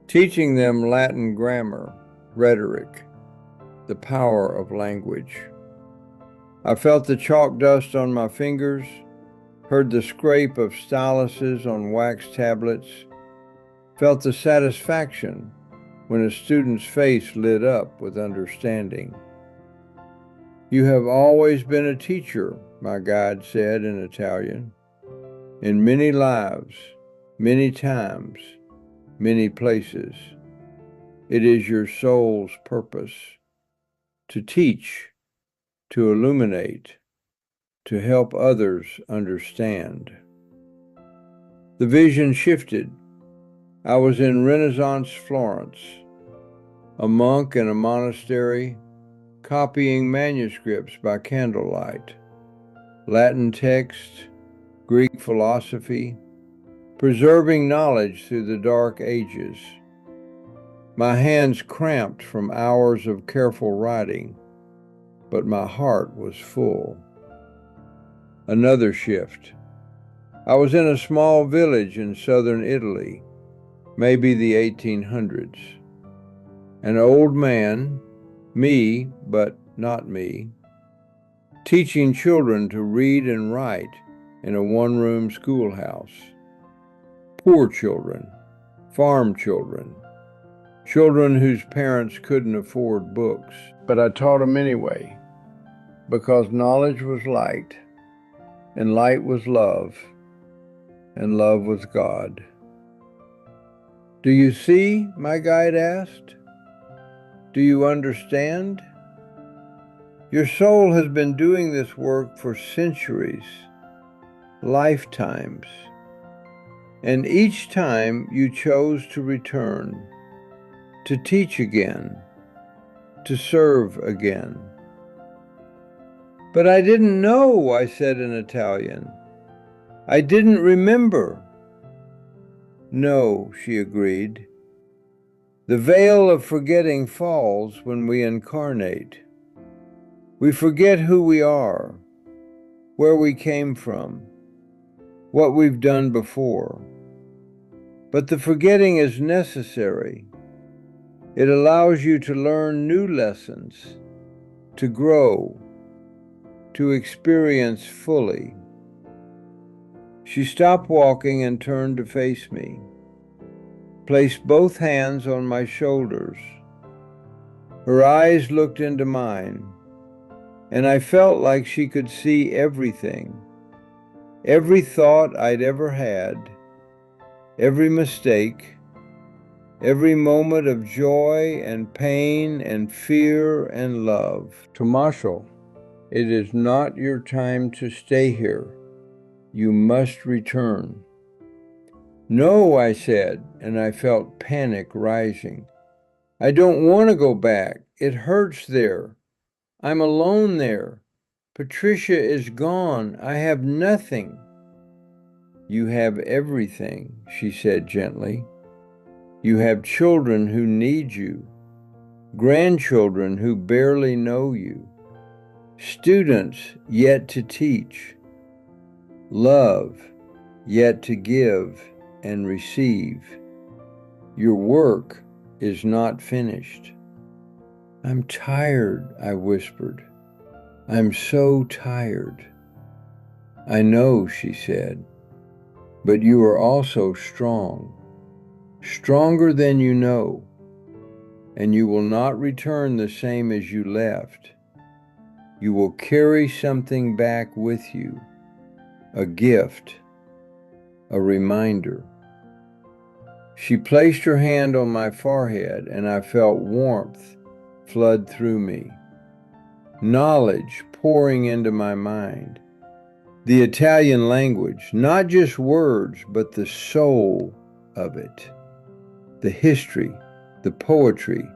A: teaching them Latin grammar, rhetoric, the power of language. I felt the chalk dust on my fingers, heard the scrape of styluses on wax tablets, felt the satisfaction when a student's face lit up with understanding. "You have always been a teacher," my guide said in Italian. "In many lives, many times, many places. It is your soul's purpose to teach, to illuminate, to help others understand." The vision shifted. I was in Renaissance Florence. a monk in a monastery, copying manuscripts by candlelight, Latin texts, Greek philosophy, preserving knowledge through the dark ages. My hands cramped from hours of careful writing, but my heart was full. Another shift. I was in a small village in southern Italy, maybe the 1800s. An old man, me, but not me, teaching children to read and write in a one-room schoolhouse. Poor children, farm children, children whose parents couldn't afford books. But I taught them anyway, because knowledge was light, and light was love, and love was God. Do you see? My guide asked. Do you understand? Your soul has been doing this work for centuries, lifetimes, and each time you chose to return, to teach again, to serve again. But I didn't know, I said in Italian. I didn't remember. No, she agreed. The veil of forgetting falls when we incarnate. We forget who we are, where we came from, what we've done before. But the forgetting is necessary. It allows you to learn new lessons, to grow, to experience fully. She stopped walking and turned to face me, placed both hands on my shoulders. Her eyes looked into mine, and I felt like she could see everything, every thought I'd ever had, every mistake, every moment of joy and pain and fear and love. Tommaso, it is not your time to stay here. You must return. No, I said, and I felt panic rising. I don't want to go back. It hurts there. I'm alone there. Patricia is gone. I have nothing. You have everything, she said gently. You have children who need you, grandchildren who barely know you, students yet to teach, love yet to give and receive. Your work is not finished. I'm tired, I whispered. I'm so tired. I know, she said, but you are also strong, stronger than you know, and you will not return the same as you left. You will carry something back with you, a gift, a reminder. She placed her hand on my forehead, and I felt warmth flood through me, knowledge pouring into my mind. The Italian language, not just words, but the soul of it, the history, the poetry,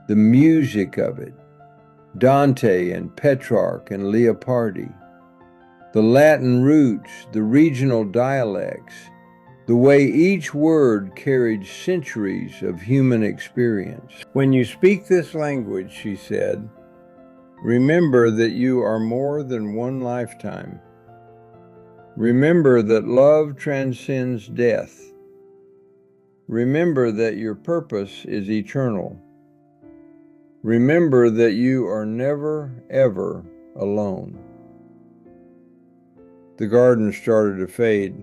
A: the music of it, Dante and Petrarch and Leopardi, the Latin roots, the regional dialects, the way each word carried centuries of human experience. When you speak this language, she said, remember that you are more than one lifetime. Remember that love transcends death. Remember that your purpose is eternal. Remember that you are never, ever alone. The garden started to fade.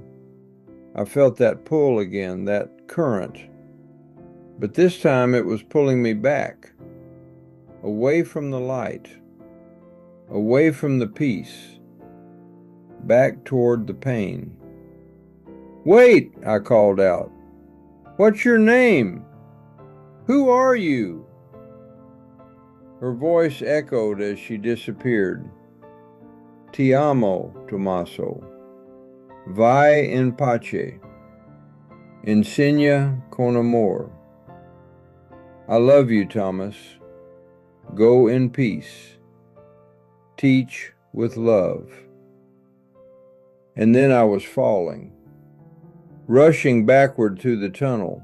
A: I felt that pull again, that current. But this time it was pulling me back, away from the light, away from the peace, back toward the pain. Wait, I called out. What's your name? Who are you? Her voice echoed as she disappeared. Ti amo, Tommaso. Vai in pace. Insegna con amor. I love you, Thomas. Go in peace. Teach with love. And then I was falling, rushing backward through the tunnel,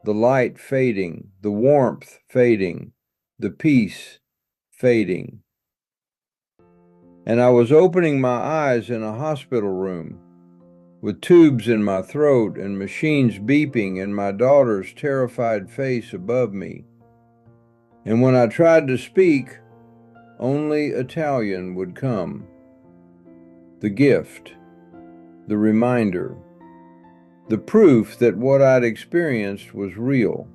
A: the light fading, the warmth fading, the peace fading. And I was opening my eyes in a hospital room, with tubes in my throat and machines beeping and my daughter's terrified face above me. And when I tried to speak, only Italian would come. The gift, the reminder, the proof that what I'd experienced was real.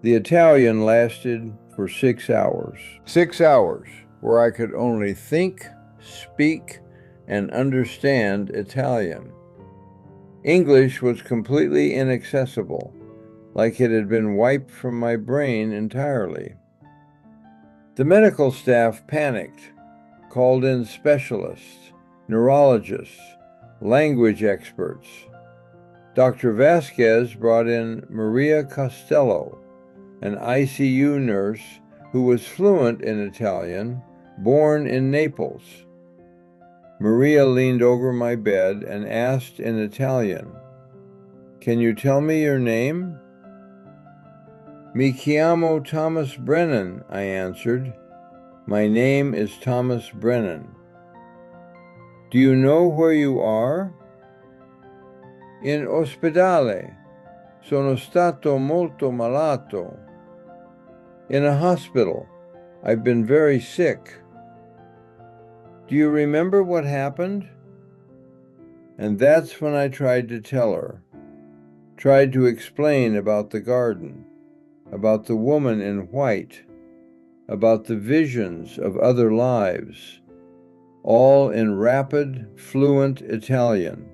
A: The Italian lasted for 6 hours. 6 hours where I could only think, speak, and understand Italian. English was completely inaccessible, like it had been wiped from my brain entirely. The medical staff panicked, called in specialists, neurologists, language experts. Dr. Vasquez brought in Maria Costello, an ICU nurse who was fluent in Italian, born in Naples. Maria leaned over my bed and asked in Italian, "Can you tell me your name?" "Mi chiamo Thomas Brennan," I answered. "My name is Thomas Brennan." "Do you know where you are?" "In ospedale. Sono stato molto malato." "In a hospital. I've been very sick." "Do you remember what happened?" And that's when I tried to tell her, tried to explain about the garden, about the woman in white, about the visions of other lives, all in rapid, fluent Italian,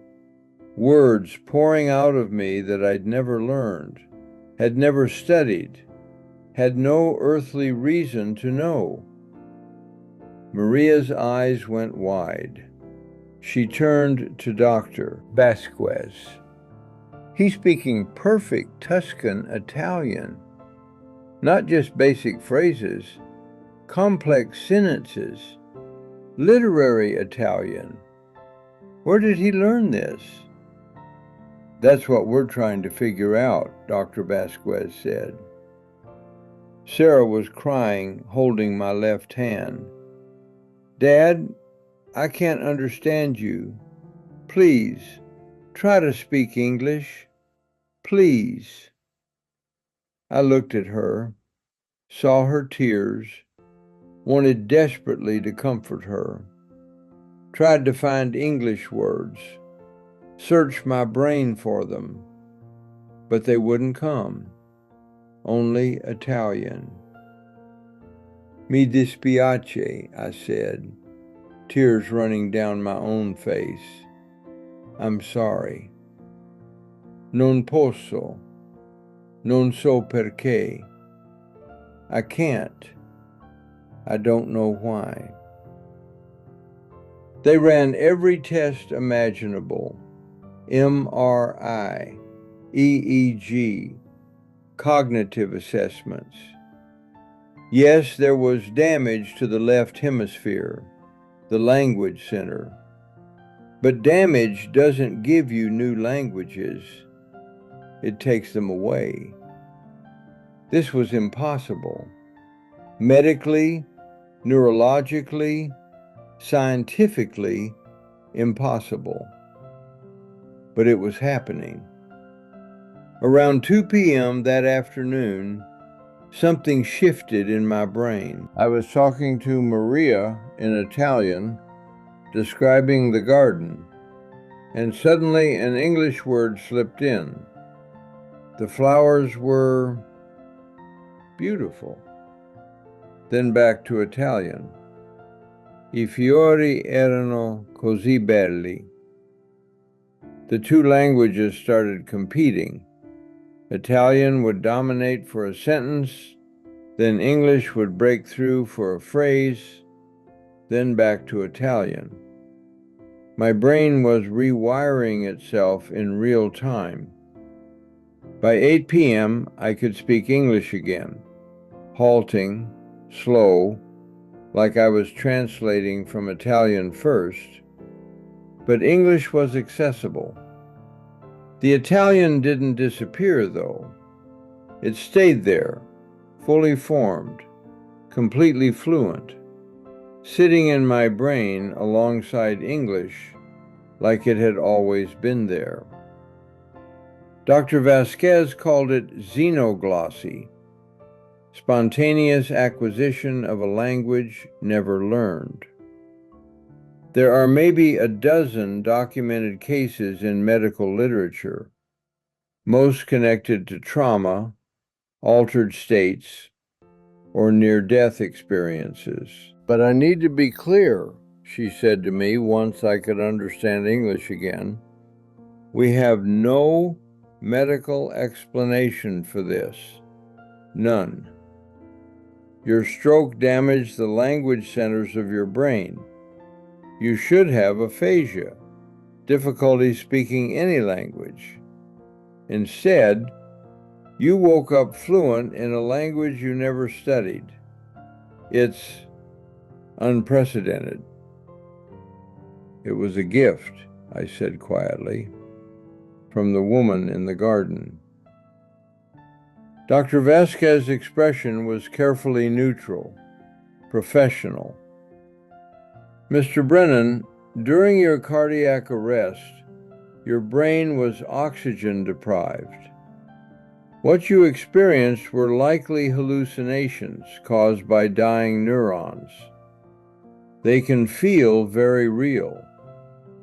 A: words pouring out of me that I'd never learned, had never studied, had no earthly reason to know. Maria's eyes went wide. She turned to Dr. Vasquez. He's speaking perfect Tuscan Italian, not just basic phrases, complex sentences, literary Italian. Where did he learn this? That's what we're trying to figure out, Dr. Vasquez said. Sarah was crying, holding my left hand. "Dad, I can't understand you. Please, try to speak English. Please." I looked at her, saw her tears, wanted desperately to comfort her, tried to find English words, searched my brain for them, but they wouldn't come, only Italian. "Mi dispiace," I said, tears running down my own face. "I'm sorry. Non posso. Non so perché. I can't. I don't know why." They ran every test imaginable, MRI, EEG, cognitive assessments. Yes, there was damage to the left hemisphere, the language center. But damage doesn't give you new languages. It takes them away. This was impossible. Medically, neurologically, scientifically impossible. But it was happening. Around 2 p.m. that afternoon, something shifted in my brain. I was talking to Maria in Italian, describing the garden, and suddenly an English word slipped in. The flowers were beautiful. Then back to Italian. "I fiori erano così belli." The two languages started competing. Italian would dominate for a sentence, then English would break through for a phrase, then back to Italian. My brain was rewiring itself in real time. By 8 p.m., I could speak English again, halting, slow, like I was translating from Italian first, but English was accessible. The Italian didn't disappear, though. It stayed there, fully formed, completely fluent, sitting in my brain alongside English like it had always been there. Dr. Vasquez called it xenoglossy, spontaneous acquisition of a language never learned. There are maybe a dozen documented cases in medical literature, most connected to trauma, altered states, or near-death experiences. But I need to be clear, she said to me once I could understand English again. We have no medical explanation for this. None. Your stroke damaged the language centers of your brain. You should have aphasia, difficulty speaking any language. Instead, you woke up fluent in a language you never studied. It's unprecedented. It was a gift, I said quietly, from the woman in the garden. Dr. Vasquez's expression was carefully neutral, professional. Mr. Brennan, during your cardiac arrest, your brain was oxygen deprived. What you experienced were likely hallucinations caused by dying neurons. They can feel very real,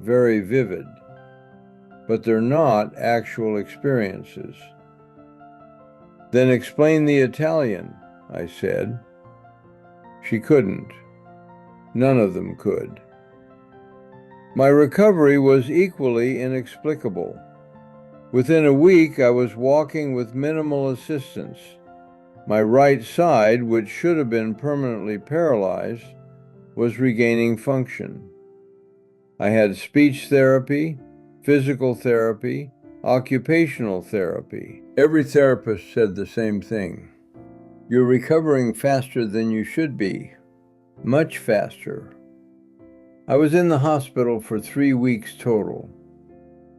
A: very vivid, but they're not actual experiences. Then explain the Italian, I said. She couldn't. None of them could. My recovery was equally inexplicable. Within a week, I was walking with minimal assistance. My right side, which should have been permanently paralyzed, was regaining function. I had speech therapy, physical therapy, occupational therapy. Every therapist said the same thing. You're recovering faster than you should be. Much faster. I was in the hospital for 3 weeks total.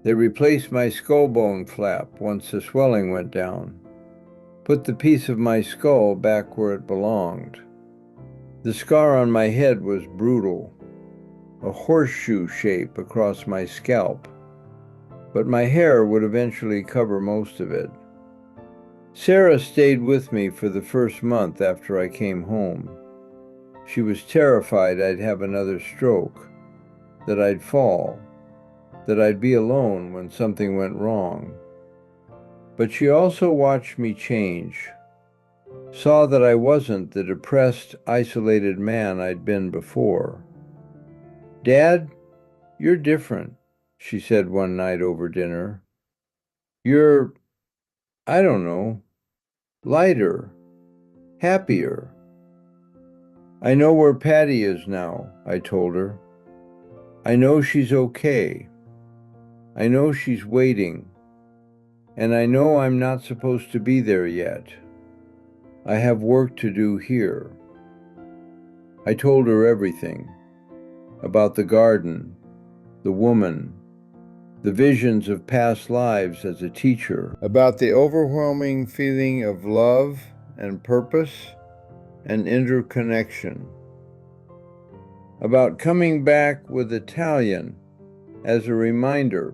A: They replaced my skull bone flap once the swelling went down, put the piece of my skull back where it belonged. The scar on my head was brutal, a horseshoe shape across my scalp, but my hair would eventually cover most of it. Sarah stayed with me for the first month after I came home. She was terrified I'd have another stroke, that I'd fall, that I'd be alone when something went wrong. But she also watched me change, saw that I wasn't the depressed, isolated man I'd been before. "Dad, you're different," she said one night over dinner. "You're, I don't know, lighter, happier." "I know where Patty is now," I told her. "I know she's okay. I know she's waiting. And I know I'm not supposed to be there yet. I have work to do here." I told her everything. About the garden, the woman, the visions of past lives as a teacher, about the overwhelming feeling of love and purpose and interconnection, about coming back with Italian as a reminder,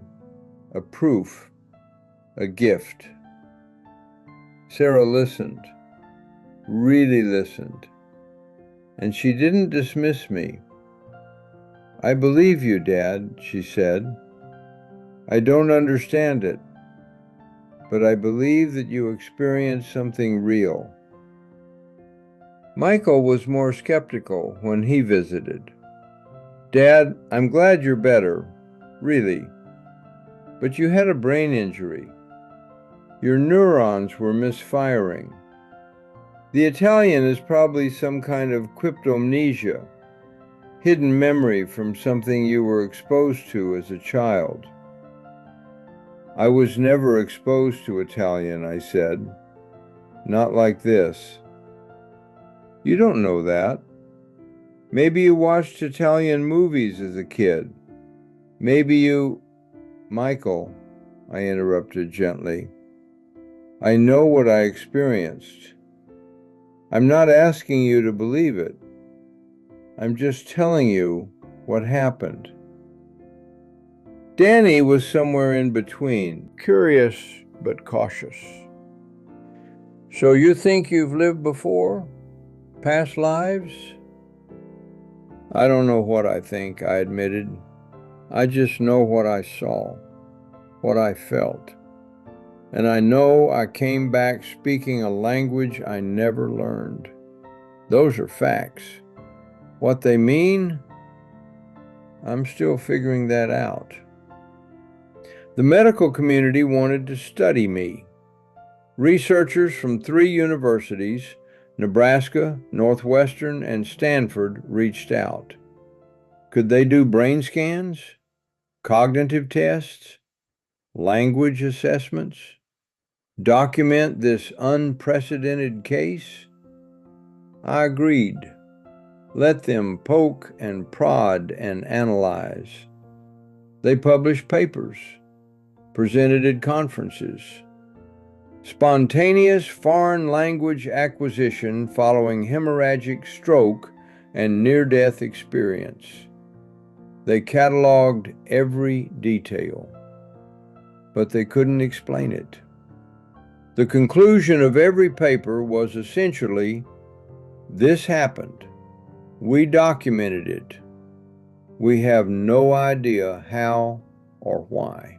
A: a proof, a gift. Sarah listened, really listened, and she didn't dismiss me. "I believe you, Dad," she said. "I don't understand it, but I believe that you experienced something real." Michael was more skeptical when he visited. "Dad, I'm glad you're better, really. But you had a brain injury. Your neurons were misfiring. The Italian is probably some kind of cryptomnesia, hidden memory from something you were exposed to as a child." I was never exposed to Italian, I said. Not like this. You don't know that. Maybe you watched Italian movies as a kid. Maybe you... Michael, I interrupted gently. I know what I experienced. I'm not asking you to believe it. I'm just telling you what happened. Danny was somewhere in between, curious but cautious. So you think you've lived before? Past lives? I don't know what I think, I admitted. I just know what I saw, what I felt. And I know I came back speaking a language I never learned. Those are facts. What they mean? I'm still figuring that out. The medical community wanted to study me. Researchers from 3 universities, Nebraska, Northwestern, and Stanford, reached out. Could they do brain scans, cognitive tests, language assessments, document this unprecedented case? I agreed. Let them poke and prod and analyze. They published papers, presented at conferences. Spontaneous foreign language acquisition following hemorrhagic stroke and near-death experience. They cataloged every detail, but they couldn't explain it. The conclusion of every paper was essentially, this happened. We documented it. We have no idea how or why.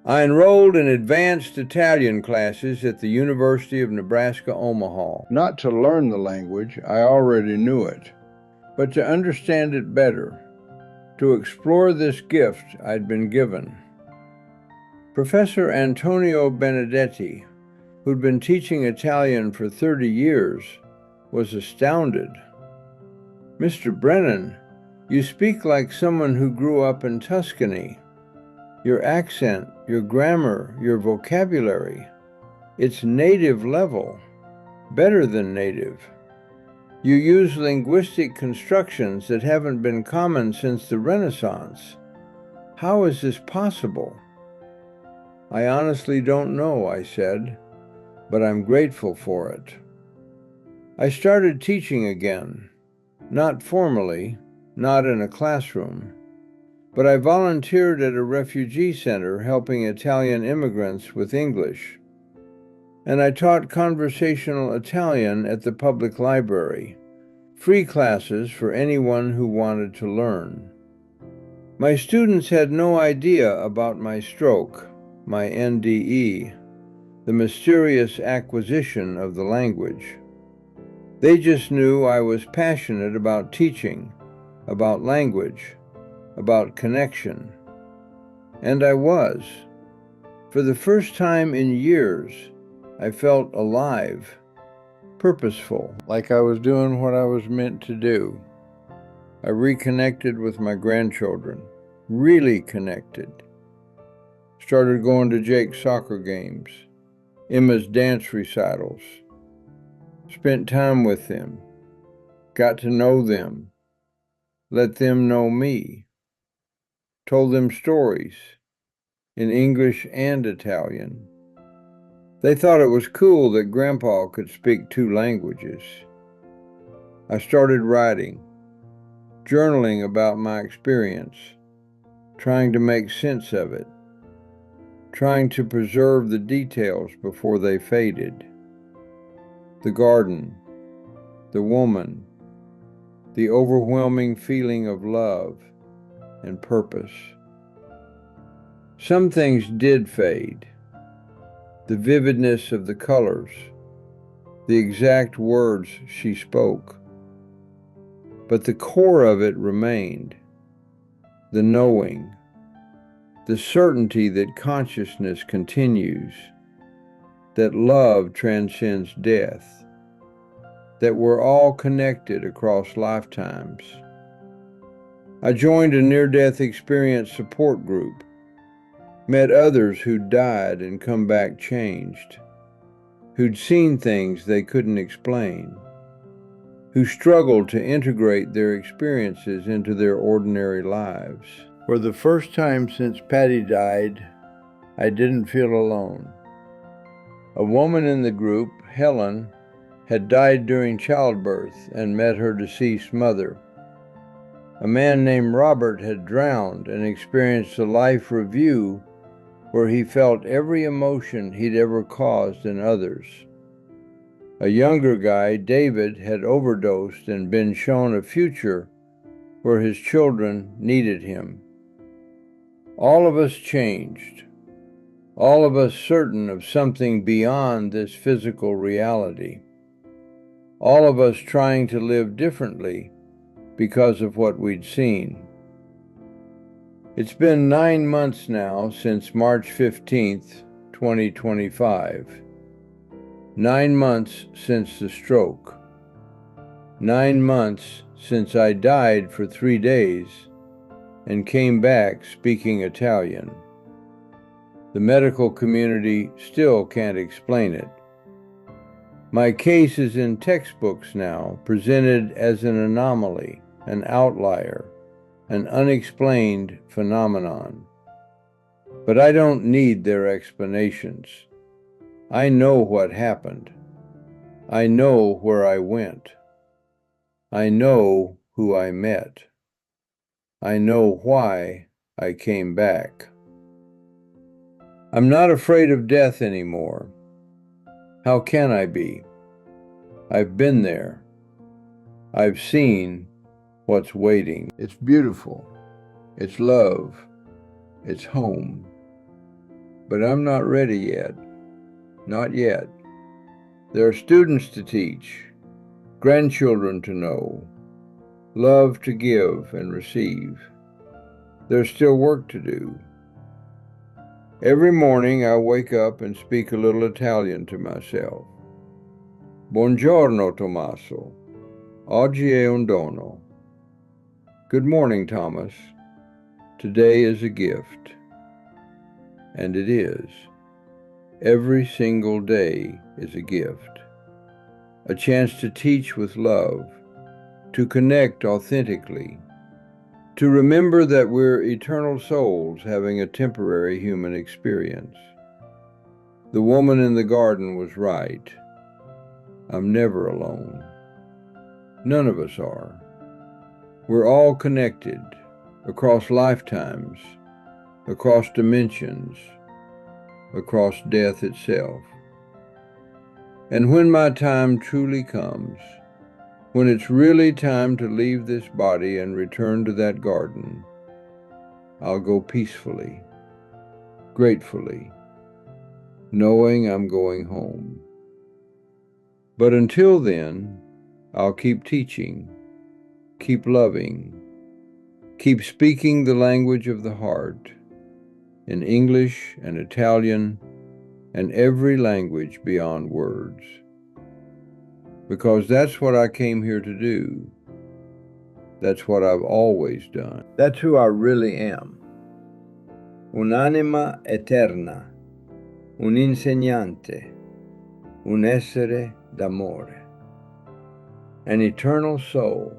A: I enrolled in advanced Italian classes at the University of Nebraska, Omaha. Not to learn the language, I already knew it, but to understand it better, to explore this gift I'd been given. Professor Antonio Benedetti, who'd been teaching Italian for 30 years, was astounded. Mr. Brennan, you speak like someone who grew up in Tuscany. Your accent, your grammar, your vocabulary, it's native level, better than native. You use linguistic constructions that haven't been common since the Renaissance. How is this possible? I honestly don't know, I said, but I'm grateful for it. I started teaching again, not formally, not in a classroom, but I volunteered at a refugee center helping Italian immigrants with English. And I taught conversational Italian at the public library, free classes for anyone who wanted to learn. My students had no idea about my stroke, my NDE, the mysterious acquisition of the language. They just knew I was passionate about teaching, about language, about connection. And I was. For the first time in years, I felt alive, purposeful, like I was doing what I was meant to do. I reconnected with my grandchildren, really connected. Started going to Jake's soccer games, Emma's dance recitals. Spent time with them, got to know them, let them know me. Told them stories in English and Italian. They thought it was cool that Grandpa could speak 2 languages. I started writing, journaling about my experience, trying to make sense of it, trying to preserve the details before they faded. The garden, the woman, the overwhelming feeling of love and purpose. Some things did fade. The vividness of the colors, the exact words she spoke. But the core of it remained. The knowing, the certainty that consciousness continues, that love transcends death, that we're all connected across lifetimes. I joined a near-death experience support group. met others who'd died and come back changed, who'd seen things they couldn't explain, who struggled to integrate their experiences into their ordinary lives. For the first time since Patty died, I didn't feel alone. A woman in the group, Helen, had died during childbirth and met her deceased mother. A man named Robert had drowned and experienced a life review where he felt every emotion he'd ever caused in others. A younger guy, David, had overdosed and been shown a future where his children needed him. All of us changed, all of us certain of something beyond this physical reality, all of us trying to live differently because of what we'd seen. It's been 9 months now since March 15th, 2025. 9 months since the stroke. 9 months since I died for 3 days and came back speaking Italian. The medical community still can't explain it. My case is in textbooks now, presented as an anomaly, an outlier, an unexplained phenomenon. But I don't need their explanations. I know what happened. I know where I went. I know who I met. I know why I came back. I'm not afraid of death anymore. How can I be? I've been there. I've seen what's waiting. It's beautiful. It's love. It's home. But I'm not ready yet. Not yet. There are students to teach, grandchildren to know, love to give and receive. There's still work to do. Every morning I wake up and speak a little Italian to myself. Buongiorno, Tommaso. Oggi è un dono. Good morning, Thomas. Today is a gift. And it is. Every single day is a gift. A chance to teach with love, to connect authentically, to remember that we're eternal souls having a temporary human experience. The woman in the garden was right. I'm never alone. None of us are. We're all connected across lifetimes, across dimensions, across death itself. And when my time truly comes, when it's really time to leave this body and return to that garden, I'll go peacefully, gratefully, knowing I'm going home. But until then, I'll keep teaching, keep loving, keep speaking the language of the heart, in English and Italian and every language beyond words. Because that's what I came here to do. That's what I've always done. That's who I really am. Un'anima eterna, un insegnante, un essere d'amore, an eternal soul,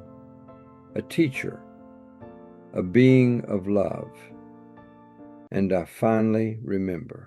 A: a teacher, a being of love. And I finally remember.